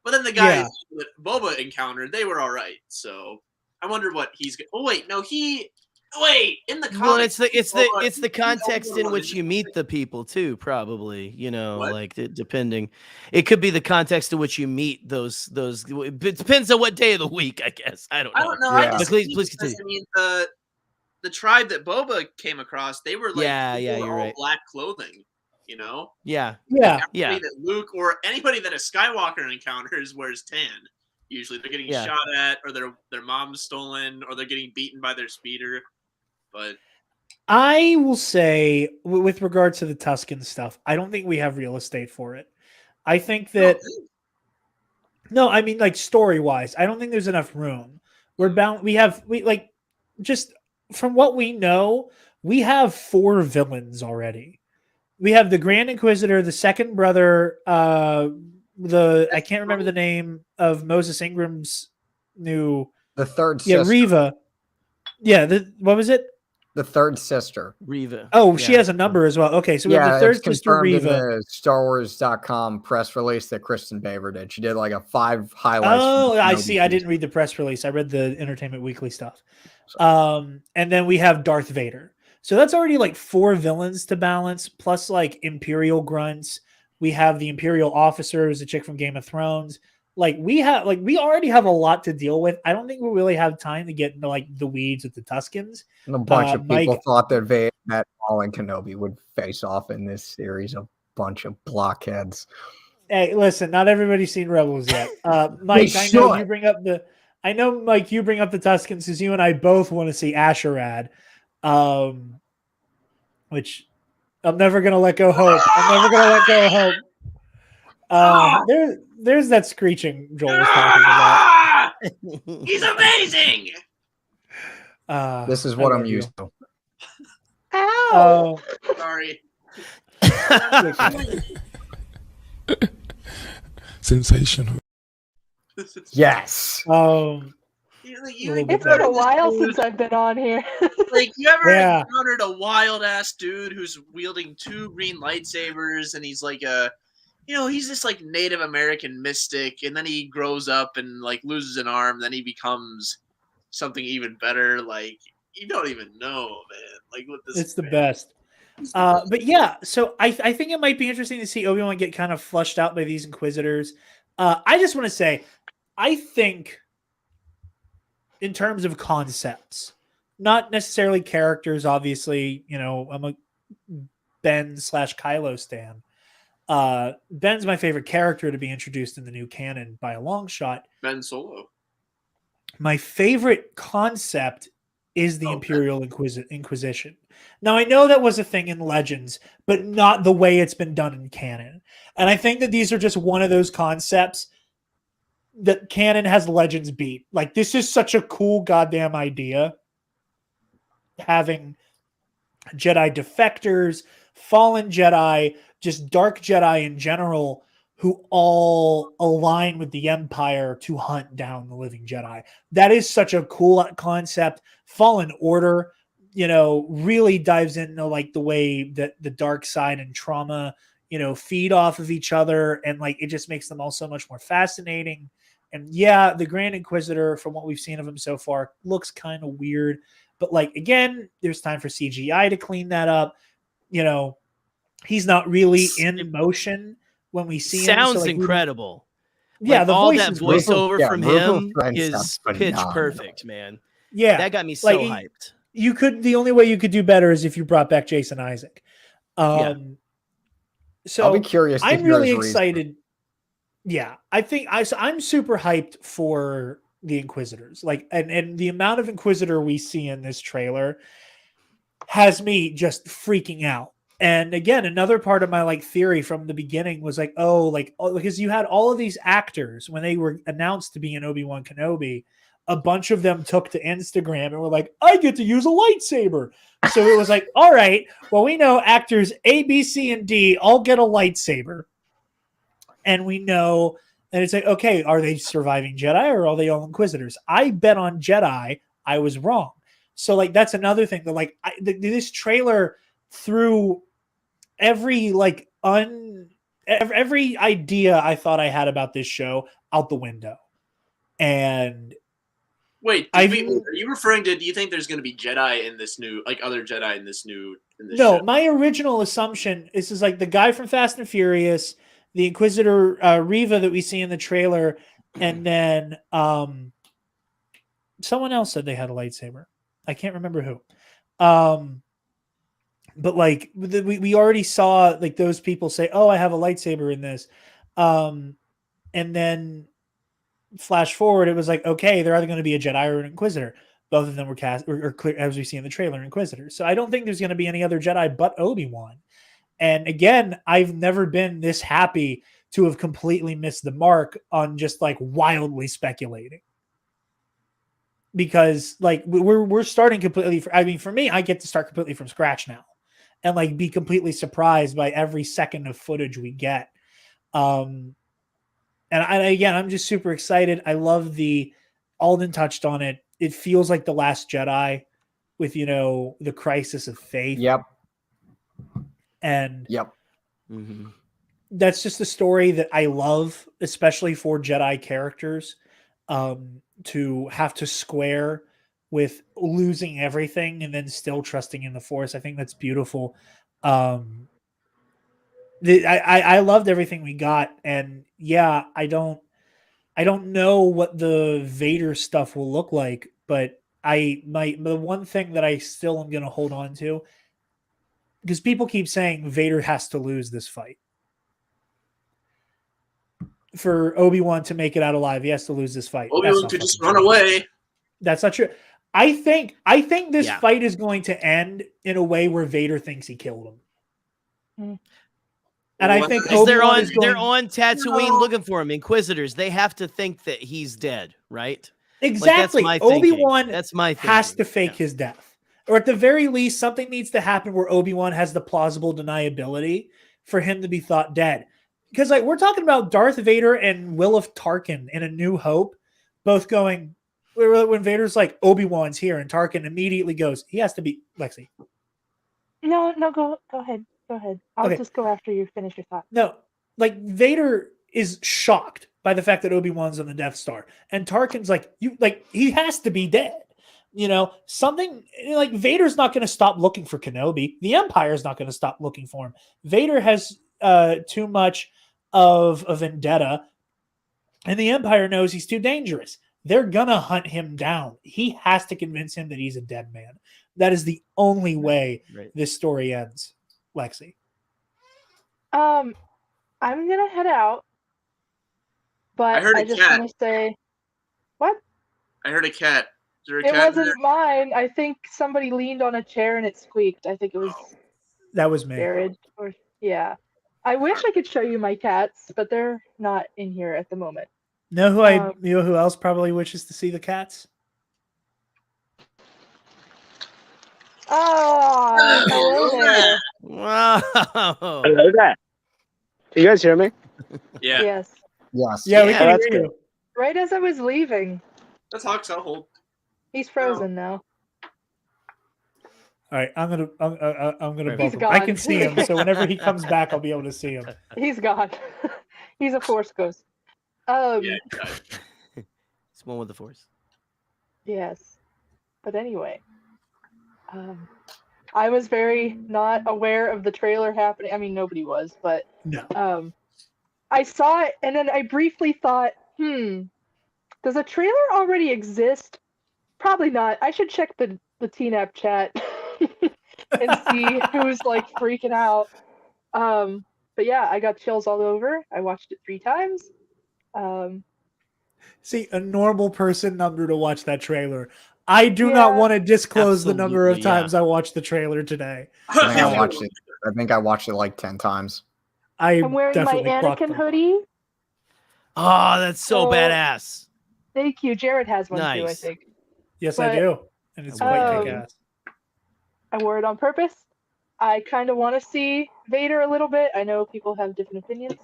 G: But then the guys that Boba encountered, they were all right. So I wonder what he's. Oh wait, no, in the comics.
J: Well, it's the context in which you meet the people too. Probably, depending. It could be the context in which you meet those. It depends on what day of the week, I guess. I don't know. But please continue.
G: I mean, the tribe that Boba came across, they were
J: you're right.
G: Black clothing. You know.
J: Yeah.
G: That Luke or anybody that a Skywalker encounters wears tan. Usually, they're getting shot at, or their mom's stolen, or they're getting beaten by their speeder. But
D: I will say, with regard to the Tusken stuff, I don't think we have real estate for it. I think that no, I mean like story wise, I don't think there's enough room. We're bound. We like just from what we know, we have 4 villains already. We have the Grand Inquisitor, the second brother, I can't remember the name of Moses Ingram's new
E: The third
D: yeah,
E: sister.
D: Riva. Yeah, what was it?
E: The third sister.
J: Riva.
D: Oh, she has a number as well. Okay, so we have the third
E: it's
D: sister
E: confirmed in
D: Riva.
E: the StarWars.com press release that Kristen Baver did. She did like a 5 highlights.
D: Oh, I
E: Kenobi
D: see. I
E: season.
D: didn't read the press release. I read the Entertainment Weekly stuff. And then we have Darth Vader. So that's already like 4 villains to balance, plus like Imperial grunts. We have the Imperial officers, the chick from Game of Thrones. Like we already have a lot to deal with. I don't think we really have time to get into like the weeds with the Tuskens.
E: And a bunch of people
D: Mike,
E: thought that Matt Maul and Kenobi would face off in this series. A bunch of blockheads.
D: hey, listen, not everybody's seen Rebels yet. Mike, I know you bring up the Tuskens because you and I both want to see Asherad, which I'm never gonna let go hope. I'm never gonna let go hope. There's that screeching Joel was talking about.
G: He's amazing.
E: This is what I'm used to.
H: Ow!
G: Sorry.
O: Sensational.
E: Yes.
H: It's been a while since I've been on here.
G: Like, you ever
D: Yeah.
G: encountered a wild ass dude who's wielding 2 green lightsabers, and he's like he's this like Native American mystic, and then he grows up and like loses an arm, then he becomes something even better. Like, you don't even know, man. Like, what this?
D: It's the best. But yeah, so I think it might be interesting to see Obi-Wan get kind of flushed out by these Inquisitors. I just want to say, I think in terms of concepts, not necessarily characters, obviously, I'm a Ben/Kylo stan. Ben's my favorite character to be introduced in the new canon by a long shot.
G: Ben Solo.
D: My favorite concept is the Imperial Inquisition. Now, I know that was a thing in Legends, but not the way it's been done in canon. And I think that these are just one of those concepts that canon has Legends beat. Like, this is such a cool goddamn idea. Having Jedi defectors, fallen Jedi, just dark Jedi in general, who all align with the Empire to hunt down the living Jedi. That is such a cool concept. Fallen Order, really dives into like the way that the dark side and trauma, feed off of each other. And like, it just makes them all so much more fascinating. And yeah, the Grand Inquisitor, from what we've seen of him so far, looks kind of weird. But like, again, there's time for CGI to clean that up. He's not really in motion when we see him.
J: Sounds
D: So, like,
J: incredible.
D: Yeah,
J: Like,
D: the
J: all
D: voice
J: that
D: is great.
J: voiceover from him
E: Friends
J: is
E: sounds
J: pitch
E: phenomenal.
J: perfect, man.
D: Yeah,
J: That got me so
D: like,
J: hyped.
D: The only way you could do better is if you brought back Jason Isaac. So
E: I'll be curious to
D: I'm
E: hear
D: really
E: his reason.
D: excited. Yeah, I think I'm super hyped for the Inquisitors. Like, and the amount of Inquisitor we see in this trailer has me just freaking out. And again, another part of my like theory from the beginning was like, because you had all of these actors when they were announced to be in Obi-Wan Kenobi, a bunch of them took to Instagram and were like, I get to use a lightsaber. So it was like, all right, well, we know actors A, B, C, and D all get a lightsaber. And we know, and it's like, okay, are they surviving Jedi or are they all Inquisitors? I bet on Jedi. I was wrong. So like, that's another thing that like this trailer threw every like every idea I thought I had about this show out the window. And
G: wait, are you referring to? Do you think there's going to be Jedi in this new, like other Jedi in this new?
D: No,
G: show?
D: my original assumption is like the guy from Fast and Furious, the Inquisitor Riva that we see in the trailer, and then someone else said they had a lightsaber. I can't remember who. But like we already saw like those people say, "Oh, I have a lightsaber in this," and then flash forward, it was like, okay, they're either going to be a Jedi or an Inquisitor. Both of them were cast or clear, as we see in the trailer, Inquisitors. So I don't think there's going to be any other Jedi but Obi-Wan. And again, I've never been this happy to have completely missed the mark on just like wildly speculating. Because like we're starting completely. For me, I get to start completely from scratch now, and like be completely surprised by every second of footage we get. And again, I'm just super excited. I love Alden touched on it. It feels like The Last Jedi with, the crisis of faith.
E: Yep.
D: And
E: yep.
D: That's just a story that I love, especially for Jedi characters, to have to square with losing everything and then still trusting in the Force. I think that's beautiful. I loved everything we got, and yeah, I don't know what the Vader stuff will look like, but the one thing that I still am going to hold on to, because people keep saying Vader has to lose this fight. For Obi-Wan to make it out alive, he has to lose this fight.
G: Obi-Wan could just run away.
D: That's not true. I think this fight is going to end in a way where Vader thinks he killed him. And I think
J: they're on Tatooine looking for him. Inquisitors, they have to think that he's dead, right?
D: Exactly.
J: Like, that's my
D: Obi-Wan
J: thinking.
D: has to fake his death. Or at the very least, something needs to happen where Obi-Wan has the plausible deniability for him to be thought dead. Because like we're talking about Darth Vader and Will of Tarkin in A New Hope, both going when Vader's like, Obi-Wan's here, and Tarkin immediately goes, he has to be Lexi.
H: No, go ahead. Go ahead. I'll just go after you finish your thought.
D: No, like Vader is shocked by the fact that Obi-Wan's on the Death Star, and Tarkin's like, he has to be dead. Something like Vader's not going to stop looking for Kenobi. The Empire's not going to stop looking for him. Vader has too much of a vendetta, and the Empire knows he's too dangerous. They're going to hunt him down. He has to convince him that he's a dead man. That is the only way this story ends. Lexi.
H: I'm gonna head out, but I just want to say, what?
G: I heard a cat. Is there a
H: it
G: cat
H: wasn't mine. I think somebody leaned on a chair and it squeaked. I think it was.
D: That was me.
H: Jared. Yeah. I wish I could show you my cats, but they're not in here at the moment.
D: Know who else probably wishes to see the cats?
H: Oh, hello there.
J: Wow.
O: Hello there. Can you guys hear me?
G: Yeah.
H: Yes.
D: Yeah, we can hear you.
H: Right as I was leaving.
G: That's Hawks. I'll hold.
H: He's frozen now.
D: All right, I'm gonna bump
H: He's
D: him.
H: gone.
D: I can see him, so whenever he comes back, I'll be able to see him.
H: He's gone. He's a Force ghost.
J: It's one with the Force.
H: Yes. But anyway. I was very not aware of the trailer happening. I mean, nobody was, but
D: no.
H: I saw it and then I briefly thought, does a trailer already exist? Probably not. I should check the TNAP chat and see who's like freaking out. But yeah, I got chills all over. I watched it 3 times.
D: See, a normal person number to watch that trailer. I do not want to disclose the number of times I watched the trailer today.
E: I think I watched it like 10 times.
H: I'm wearing my Anakin hoodie.
J: Oh, that's so badass.
H: Thank you. Jared has one too, I think.
D: Yes, I do. And it's quite kick-ass.
H: I wore it on purpose. I kind of want to see Vader a little bit. I know people have different opinions.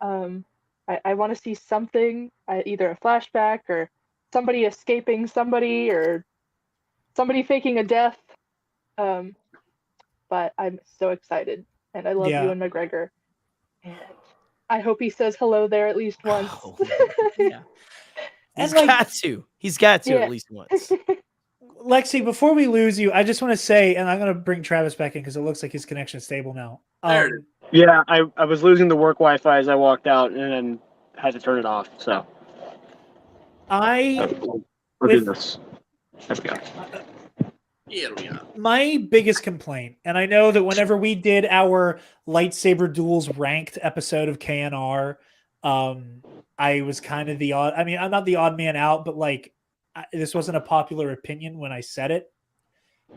H: I want to see something, either a flashback or somebody escaping somebody or somebody faking a death. But I'm so excited. And I love Ewan McGregor. And I hope he says hello there at least once.
J: Yeah. He's got to at least once.
D: Lexi, before we lose you, I just want to say, and I'm going to bring Travis back in because it looks like his connection is stable now.
O: Yeah, I was losing the work Wi-Fi as I walked out and then had to turn it off. So we'll do this. There we go.
D: My biggest complaint, and I know that whenever we did our lightsaber duels ranked episode of KNR, I was kind of the odd. I mean, I'm not the odd man out, but like this wasn't a popular opinion when I said it.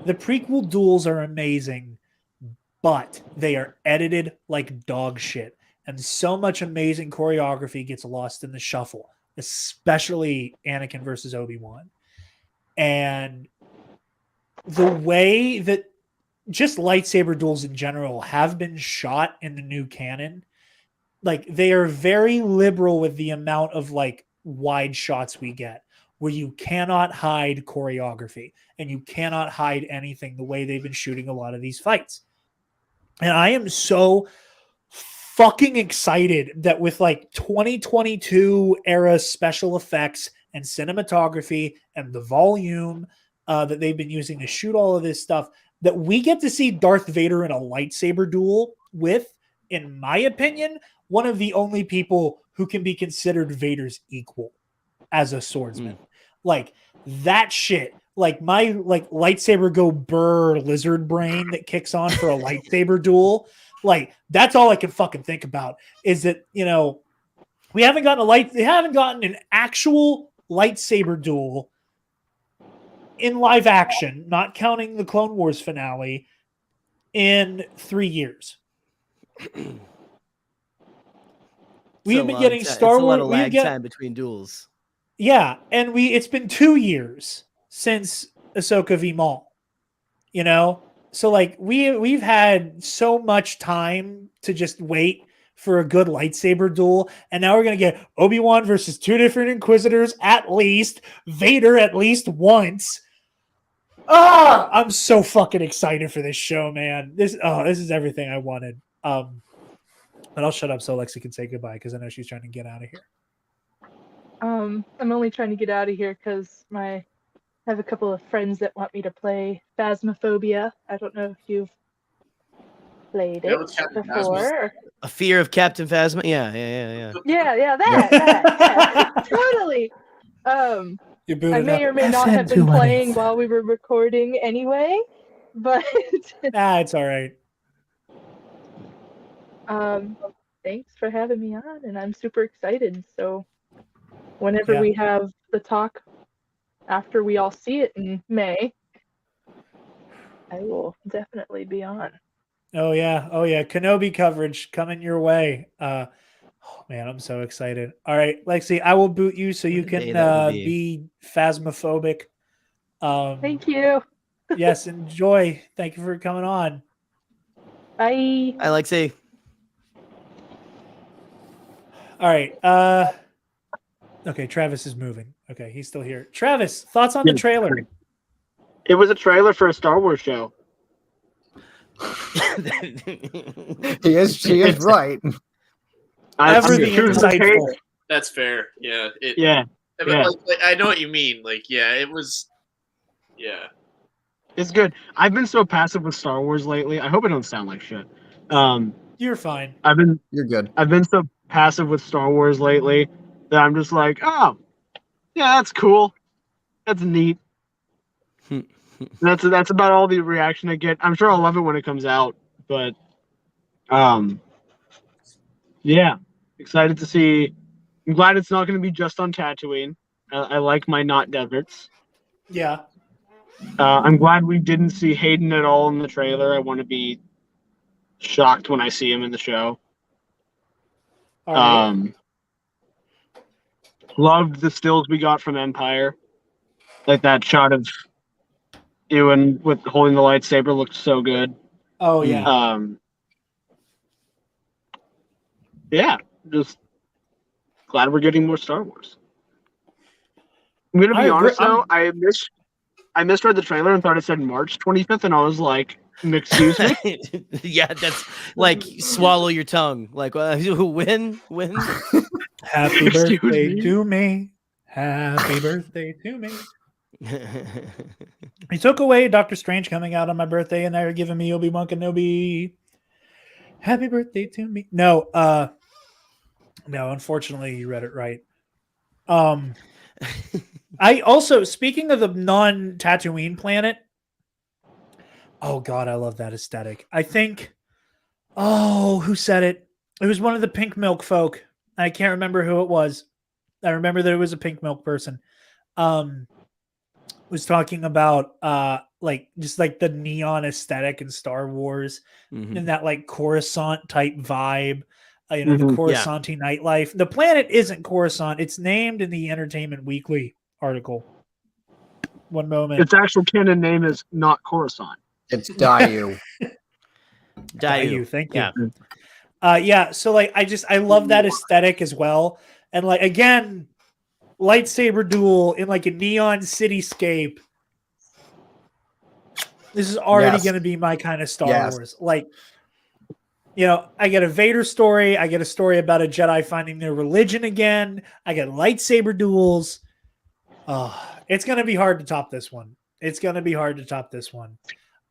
D: The prequel duels are amazing, but they are edited like dog shit. and so much amazing choreography gets lost in the shuffle, especially Anakin versus Obi-Wan. And the way that just lightsaber duels in general have been shot in the new canon, like they are very liberal with the amount of like wide shots we get, where you cannot hide choreography and you cannot hide anything the way they've been shooting a lot of these fights. And I am so fucking excited that with like 2022 era special effects and cinematography and the volume that they've been using to shoot all of this stuff, that we get to see Darth Vader in a lightsaber duel with, in my opinion, one of the only people who can be considered Vader's equal as a swordsman. Like that shit, like my like lightsaber go burr lizard brain that kicks on for a lightsaber duel. Like that's all I can fucking think about is that, you know, they haven't gotten an actual lightsaber duel in live action, not counting the Clone Wars finale, in 3 years. We've been getting Star Wars.
J: It's a lot of lag time between duels.
D: Yeah, and it's been 2 years since Ahsoka v Maul. You know, so like we've had so much time to just wait for a good lightsaber duel, and now we're gonna get Obi-Wan versus 2 different Inquisitors at least, Vader at least once. I'm so fucking excited for this show, man. This is everything I wanted. But I'll shut up so Lexi can say goodbye because I know she's trying to get out of here.
H: I'm only trying to get out of here because I have a couple of friends that want me to play Phasmophobia. I don't know if you've played it before.
J: A fear of Captain Phasma? Yeah.
H: Yeah, that. Totally. I may or may not have been playing while we were recording anyway, but
D: it's all right.
H: Thanks for having me on, and I'm super excited. So whenever we have the talk after we all see it in May, I will definitely be on.
D: Oh yeah. Kenobi coverage coming your way. Oh man, I'm so excited. All right, Lexi, I will boot you so you can be phasmophobic.
H: Thank you.
D: Yes, enjoy. Thank you for coming on.
H: Bye.
J: Hi, Lexi.
D: All right. Okay, Travis is moving. Okay, he's still here. Travis, thoughts on the trailer?
O: It was a trailer for a Star Wars show.
E: She is right.
D: Everything is insightful.
G: That's fair. Yeah.
O: Yeah.
G: Like, I know what you mean. Like, yeah, it was. Yeah.
O: It's good. I've been so passive with Star Wars lately. I hope I don't sound like shit.
D: You're fine.
E: You're good.
O: I've been so passive with Star Wars lately that I'm just like, oh, yeah, that's cool. That's neat. That's about all the reaction I get. I'm sure I'll love it when it comes out, but yeah, excited to see. I'm glad it's not going to be just on Tatooine. I like my not deserts.
D: Yeah.
O: I'm glad we didn't see Hayden at all in the trailer. I want to be shocked when I see him in the show.
D: All right.
O: Loved the stills we got from Empire. Like that shot of Ewan with holding the lightsaber looked so good.
D: Oh yeah.
O: Yeah, just glad we're getting more Star Wars. I'm gonna be honest though, I misread the trailer and thought it said March 25th, and I was like, excuse me?
J: Yeah, that's like swallow your tongue. Like when?
D: Happy birthday to me. Happy birthday to me. He took away Doctor Strange coming out on my birthday, and they're giving me Obi-Wan Kenobi. Happy birthday to me. No, unfortunately, you read it right. I also, speaking of the non-Tatooine planet, oh god, I love that aesthetic. I think, who said it? It was one of the pink milk folk. I can't remember who it was. I remember that it was a pink milk person. Was talking about like just like the neon aesthetic in Star Wars and that like Coruscant type vibe. you know, the
O: Mhm.
D: Coruscanti nightlife. The planet isn't Coruscant. It's named in the Entertainment Weekly article. One moment.
O: Its actual canon name is not Coruscant.
E: It's Dayu.
D: Dayu, thank you.
J: Yeah.
D: Yeah, so like I love that aesthetic as well. And like again, lightsaber duel in like a neon cityscape. This is already
E: Yes.
D: going to be my kind of Star
E: Yes.
D: Wars. Like, you know, I get a Vader story. I get a story about a Jedi finding their religion again. I get lightsaber duels. It's going to be hard to top this one. It's going to be hard to top this one.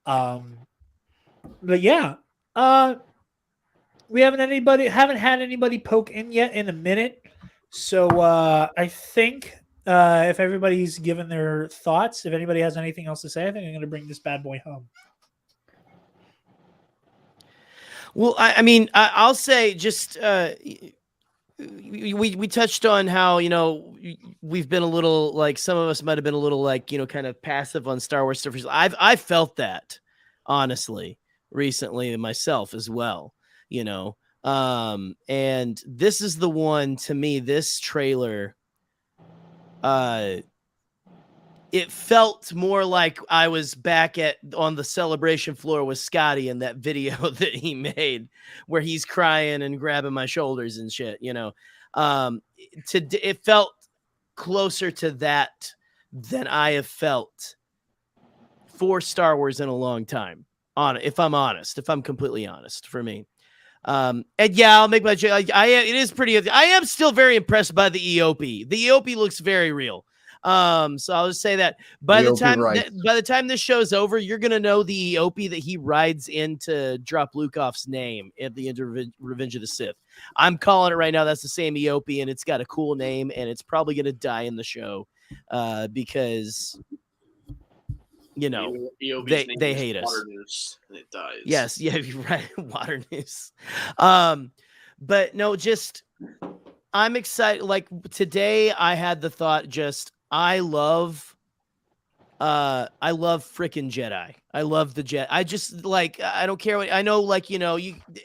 D: But yeah, we haven't had anybody poke in yet in a minute. So I think if everybody's given their thoughts, if anybody has anything else to say, I think I'm going to bring this bad boy home.
J: Well, I mean, I'll say just we touched on how, you know, we've been a little like, some of us might have been a little like, you know, kind of passive on Star Wars stuff. I've felt that honestly recently myself as well, you know. And this is the one, to me, this trailer, it felt more like I was back on the celebration floor with Scotty in that video that he made where he's crying and grabbing my shoulders and shit, you know. It felt closer to that than I have felt for Star Wars in a long time. If I'm completely honest, for me. And yeah, I'll make my joke. I am still very impressed by the EOP. The EOP looks very real. So I'll just say that by the time this show's over, you're gonna know the EOP that he rides in to drop Luke off's name at the end of Revenge of the Sith. I'm calling it right now. That's the same EOP, and it's got a cool name, and it's probably gonna die in the show, because you know they hate us.
G: Water News, and it dies.
J: Yes, yeah, you're right. Water News. But no, just I'm excited. Like today, I had the thought, I love freaking Jedi. I love the Jedi. I just like, I don't care what, I know, like, you know,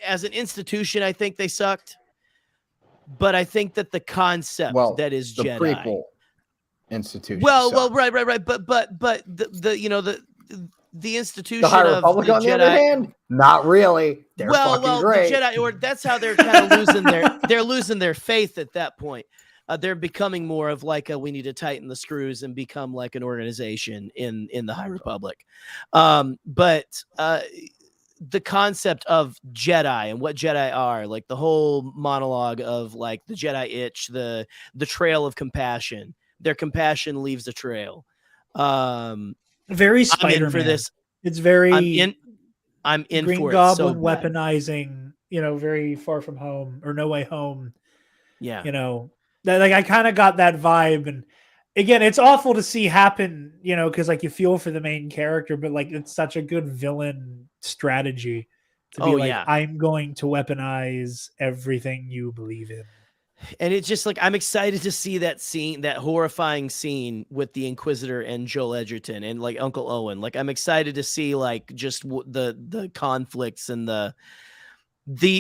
J: as an institution, I think they sucked, but I think that the concept that is
E: the
J: Jedi
E: prequel institution.
J: Well, right. But the you know, the institution
E: the High
J: of
E: Republic,
J: the
E: on the
J: Jedi,
E: other hand, not really. They're fucking great.
J: The Jedi, or that's how they're kind of losing their faith at that point. They're becoming more of like we need to tighten the screws and become like an organization in the High Republic. But the concept of Jedi and what Jedi are, like the whole monologue of like the Jedi itch, the trail of compassion. Their compassion leaves a trail.
D: Very Spider-Man.
J: For this.
D: It's very.
J: I'm in
D: Green
J: for
D: Goblin
J: it. So
D: weaponizing, you know, very Far From Home or No Way Home.
J: Yeah,
D: you know, that like I kind of got that vibe, and again, it's awful to see happen, you know, because like you feel for the main character, but like it's such a good villain strategy to be like, I'm going to weaponize everything you believe in.
J: And it's just like, I'm excited to see that scene, that horrifying scene with the Inquisitor and Joel Edgerton and like Uncle Owen. Like, I'm excited to see like just the conflicts and the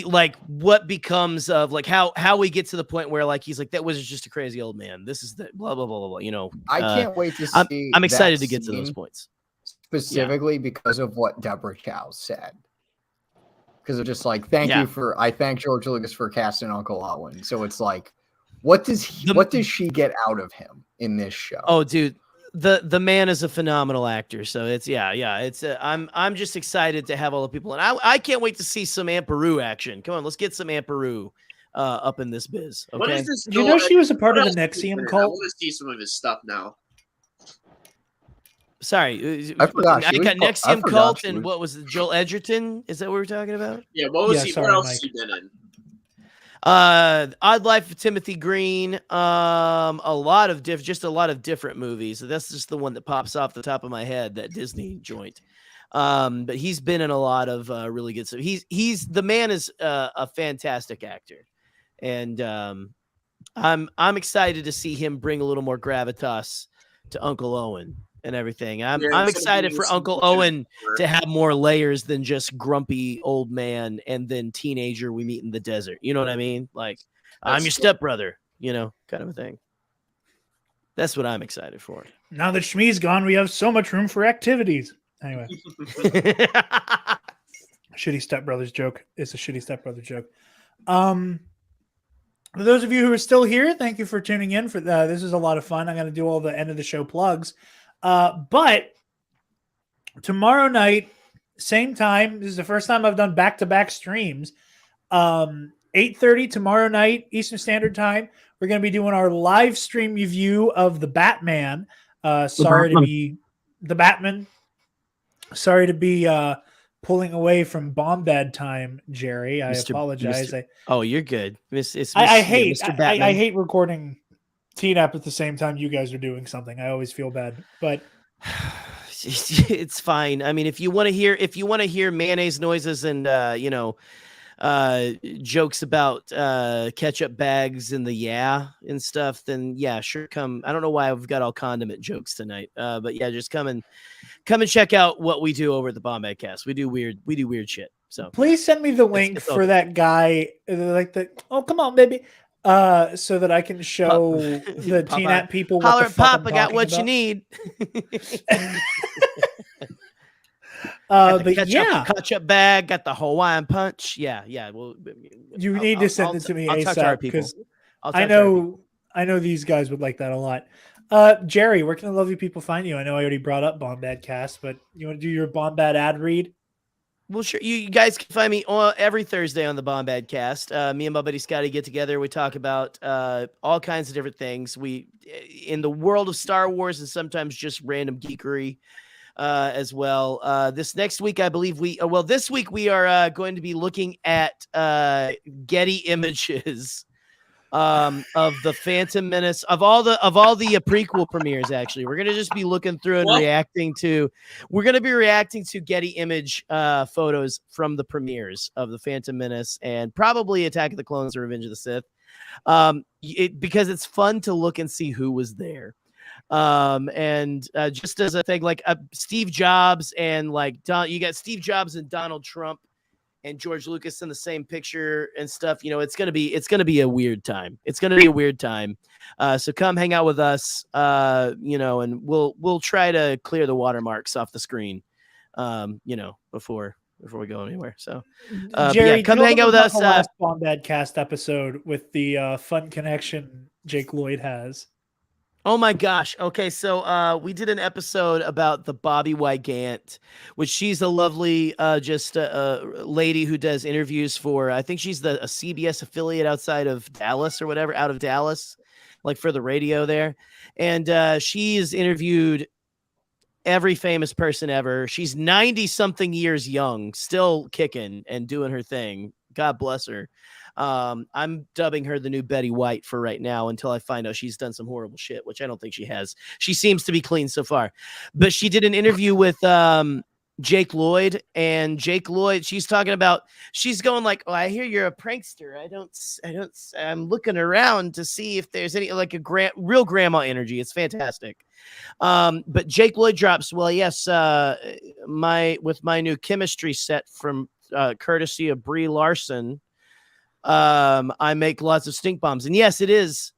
J: like what becomes of like how we get to the point where like he's like, that was just a crazy old man. This is the blah blah blah blah blah. You know,
E: I can't wait to see.
J: I'm excited to get to those points,
E: specifically because of what Deborah Chow said. Because they're just like, I thank George Lucas for casting Uncle Owen. So it's like, what does she get out of him in this show?
J: Oh, dude, the man is a phenomenal actor. So it's it's I'm just excited to have all the people, and I can't wait to see some Aunt Beru action. Come on, let's get some Aunt Beru up in this biz. Okay,
G: what is this?
D: Do you know she was a part of the Nexium cult?
G: I want to see some of his stuff now.
J: Sorry,
E: I forgot.
J: I got Nexium Cult, and what was it, Joel Edgerton? Is that what we're talking about?
G: Yeah, what was he? What else has he been in?
J: Odd Life of Timothy Green. A lot of different movies. So that's just the one that pops off the top of my head. That Disney joint. But he's been in a lot of really good stuff. The man is a fantastic actor, and I'm excited to see him bring a little more gravitas to Uncle Owen. and everything.
G: Yeah,
J: I'm
G: instead of
J: excited
G: being
J: for
G: some
J: Uncle
G: bullshit
J: Owen
G: for-
J: to have more layers than just grumpy old man and then teenager we meet in the desert. You know what I mean? Like, I'm your stepbrother, kind of a thing. That's what I'm excited for.
D: Now that Shmi's gone, we have so much room for activities. Anyway. Shitty stepbrothers joke. It's a shitty stepbrother joke. For those of you who are still here, thank you for tuning in. For this is a lot of fun. I'm going to do all the end of the show plugs. But tomorrow night, same time. This is the first time I've done back-to-back streams. 8:30 tomorrow night, Eastern Standard Time. We're going to be doing our live stream review of the Batman. Sorry to be the Batman. Sorry to be pulling away from Bombad time, Jerry. I apologize.
J: Oh, you're good.
D: I hate recording TNAP at the same time you guys are doing something. I always feel bad, but
J: it's fine. I mean, if you want to hear mayonnaise noises and jokes about ketchup bags and and stuff, then yeah, sure, come. I don't know why I've got all condiment jokes tonight, but yeah, just come and check out what we do over at the Bombad Cast. We do weird shit. So
D: please send me the link for that guy, like the come on, baby, so that I can show the TNAP people what the fuck I'm
J: I got what
D: about.
J: you need.
D: But
J: ketchup bag, got the Hawaiian punch. Yeah. Well,
D: you need to send it to me ASAP because I know these guys would like that a lot. Jerry, where can the lovely people find you? I know I already brought up Bombad Cast, but you want to do your Bombad ad read?
J: Well, sure. You guys can find me every Thursday on the Bombad Cast. Me and my buddy Scotty get together. We talk about all kinds of different things. We in the world of Star Wars and sometimes just random geekery. As well. This next week, I believe this week we are going to be looking at Getty images of the Phantom Menace, of all the prequel premieres. Actually, we're going to just be looking through and reacting to Getty image photos from the premieres of the Phantom Menace and probably Attack of the Clones and Revenge of the Sith. Because it's fun to look and see who was there. And just as a thing, like Steve Jobs and you got Steve Jobs and Donald Trump and George Lucas in the same picture and stuff. It's gonna be a weird time. So come hang out with us. And we'll try to clear the watermarks off the screen. Before we go anywhere. So
D: Jerry,
J: come hang out with us.
D: The last Bombad Cast episode with the fun connection Jake Lloyd has.
J: Oh my gosh. Okay, so we did an episode about the Bobby Wygant, which she's a lovely lady who does interviews for, I think she's a CBS affiliate outside of Dallas or whatever, out of Dallas, like for the radio there. And she has interviewed every famous person ever. She's 90-something years young, still kicking and doing her thing. God bless her. I'm dubbing her the new Betty White for right now until I find out she's done some horrible shit, which I don't think she has. She seems to be clean so far. But she did an interview with Jake Lloyd, and Jake Lloyd, she's talking about, she's going like, "Oh, I hear you're a prankster. I'm looking around to see if there's any like real grandma energy." It's fantastic. But Jake Lloyd drops, "Well, yes, with my new chemistry set from courtesy of Brie Larson, I make lots of stink bombs." And yes, it is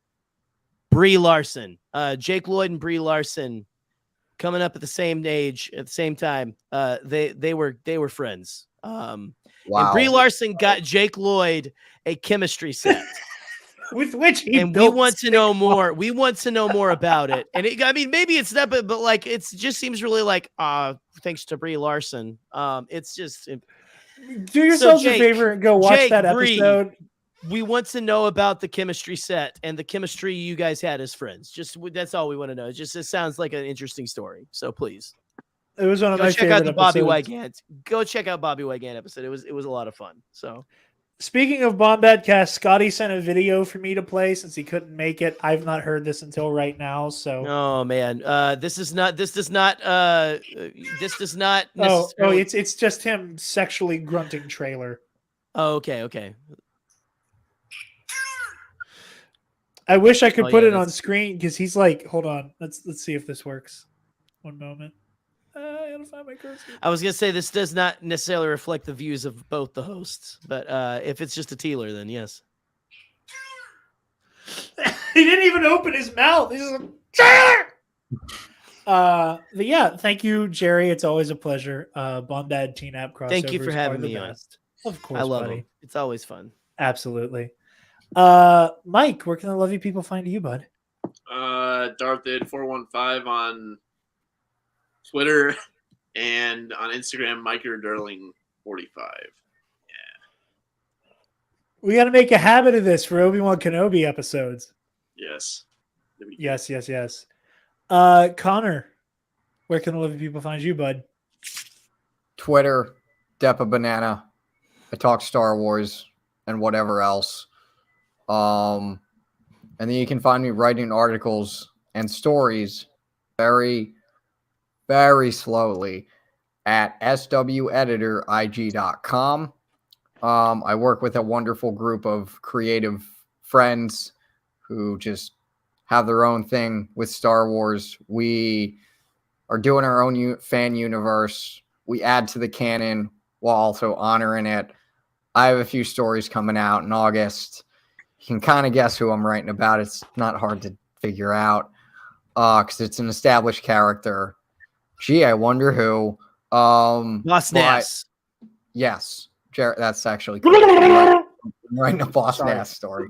J: Brie Larson. Jake Lloyd and Brie Larson coming up at the same age, at the same time. They were friends. And Brie Larson got Jake Lloyd a chemistry set.
D: With which
J: we want to know more. We want to know more about it. And maybe it's not, but like it just seems really like thanks to Brie Larson. It's just
D: do yourselves a favor and go watch that episode.
J: We want to know about the chemistry set and the chemistry you guys had as friends. That's all we want to know. It sounds like an interesting story. So please,
D: it was one of my favorite episodes.
J: Bobby Wygant. Go check out Bobby Wygant episode. It was a lot of fun. So,
D: speaking of Bombad Cast, Scotty sent a video for me to play since he couldn't make it. I've not heard this until right now. So,
J: oh man, this does not.
D: It's just him sexually grunting trailer.
J: Oh, okay.
D: I wish I could put it on screen because he's like, hold on, let's see if this works. One moment. I gotta find my cursor.
J: I was gonna say this does not necessarily reflect the views of both the hosts, but if it's just a Teeler, then yes.
D: He didn't even open his mouth. He's just like, but yeah, thank you, Jerry. It's always a pleasure. Bombad Teen App crossover.
J: Thank you for having me on.
D: Of course,
J: I love
D: buddy.
J: them. It's always fun.
D: Absolutely. Mike, where can the lovely people find you, bud?
G: Darthid415 on Twitter and on Instagram, MikerDurling45.
D: We got to make a habit of this for Obi-Wan Kenobi episodes.
G: Yes.
D: Yes. Connor, where can the lovely people find you, bud?
E: Twitter, Depa Banana. I talk Star Wars and whatever else. And then you can find me writing articles and stories very, very slowly at sweditorig.com. I work with a wonderful group of creative friends who just have their own thing with Star Wars. We are doing our own fan universe. We add to the canon while also honoring it. I have a few stories coming out in August. You can kind of guess who I'm writing about. It's not hard to figure out because it's an established character. Gee, I wonder who.
J: Boss Nass.
E: Yes. That's actually cool. I'm writing a Boss Nass story.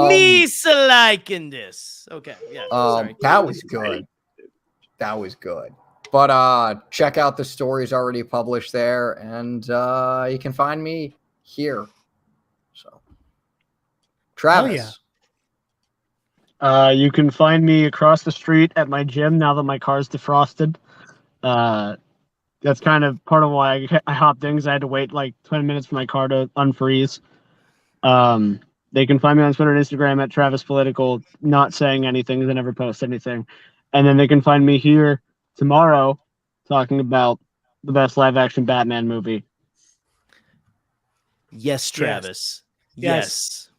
J: Me liking this. Okay. Yeah.
E: That was good. That was good. But check out the stories already published there, and you can find me here. So, Travis.
O: You can find me across the street at my gym now that my car's defrosted. That's kind of part of why I hopped in, because I had to wait like 20 minutes for my car to unfreeze. They can find me on Twitter and Instagram at Travis Political, not saying anything because I never post anything. And then they can find me here tomorrow talking about the best live-action Batman movie.
J: Yes, Travis. Yes.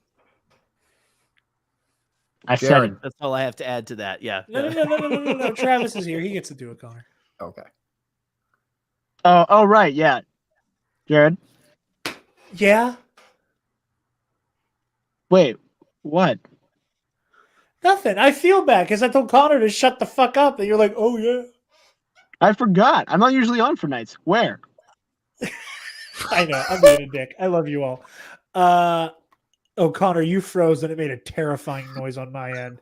O: I said it.
J: That's all I have to add to that. Yeah.
D: No. Travis is here. He gets to do it, Connor.
E: Okay.
O: Oh, right. Yeah. Jared?
D: Yeah?
O: Wait, what?
D: Nothing. I feel bad because I told Connor to shut the fuck up, and you're like, oh, yeah.
O: I forgot. I'm not usually on for nights. Where?
D: I know. I'm being a dick. I love you all. Oh, Connor, you froze, and it made a terrifying noise on my end.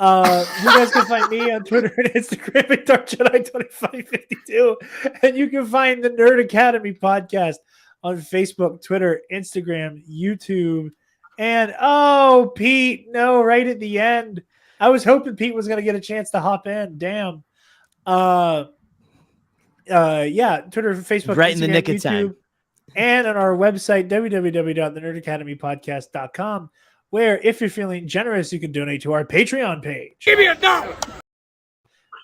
D: You guys can find me on Twitter and Instagram at DarkJedi2552. And you can find the Nerd Academy podcast on Facebook, Twitter, Instagram, YouTube. And, oh, Pete, no, right at the end. I was hoping Pete was going to get a chance to hop in. Damn. Yeah, Twitter, Facebook,
J: right
D: Instagram,
J: in the nick of
D: YouTube,
J: time.
D: and on our website, www.thenerdacademypodcast.com, where if you're feeling generous, you can donate to our Patreon page.
P: Give me a $1.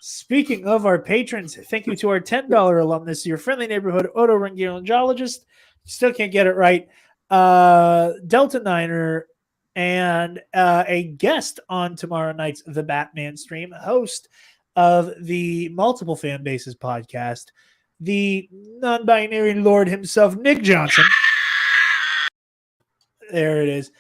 D: Speaking of our patrons, thank you to our $10 alumnus, your friendly neighborhood otorhinolaryngologist. Still can't get it right. Delta Niner, and a guest on tomorrow night's The Batman stream, host of the Multiple Fan Bases podcast, the non-binary lord himself, Nick Johnson. There it is.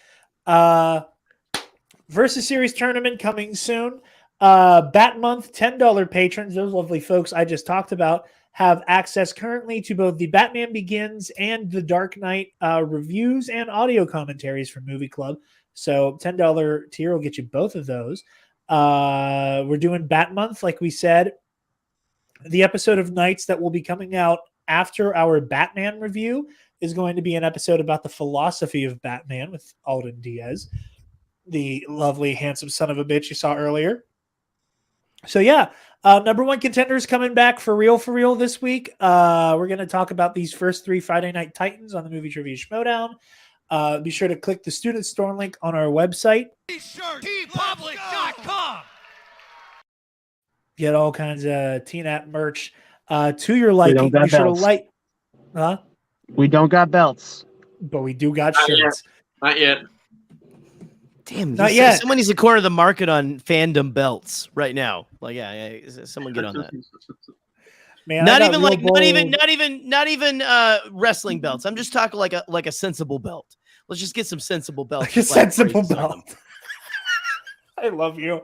D: Versus Series tournament coming soon. Bat Month, $10 patrons, those lovely folks I just talked about, have access currently to both the Batman Begins and the Dark Knight reviews and audio commentaries from Movie Club. So $10 tier will get you both of those. We're doing Bat Month, like we said. The episode of Nights that will be coming out after our Batman review is going to be an episode about the philosophy of Batman with Alden Diaz, the lovely, handsome son of a bitch you saw earlier. So yeah, number one contenders coming back for real this week. We're going to talk about these first 3 Friday Night Titans on the Movie Trivia Schmodown. Be sure to click the student store link on our website.
P: TeePublic.com.
D: Get all kinds of Teen App merch to your liking. Be sure to like. Huh?
O: We don't got belts.
D: But we do got
G: Not
D: shirts.
G: Not yet.
J: Damn,
D: Not yet.
J: Someone needs to corner the market on fandom belts right now. Like, yeah, someone get on that.
D: Man,
J: not even wrestling belts. I'm just talking like a sensible belt. Let's just get some sensible belts.
D: Like a sensible belt. I love you.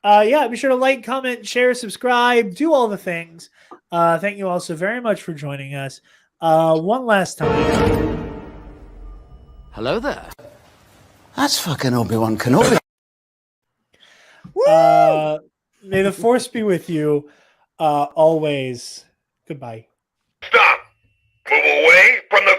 D: Yeah, be sure to like, comment, share, subscribe, do all the things. Thank you all so very much for joining us. One last time.
A: Hello there. That's fucking Obi-Wan Kenobi.
D: May the force be with you always. Goodbye.
B: Stop!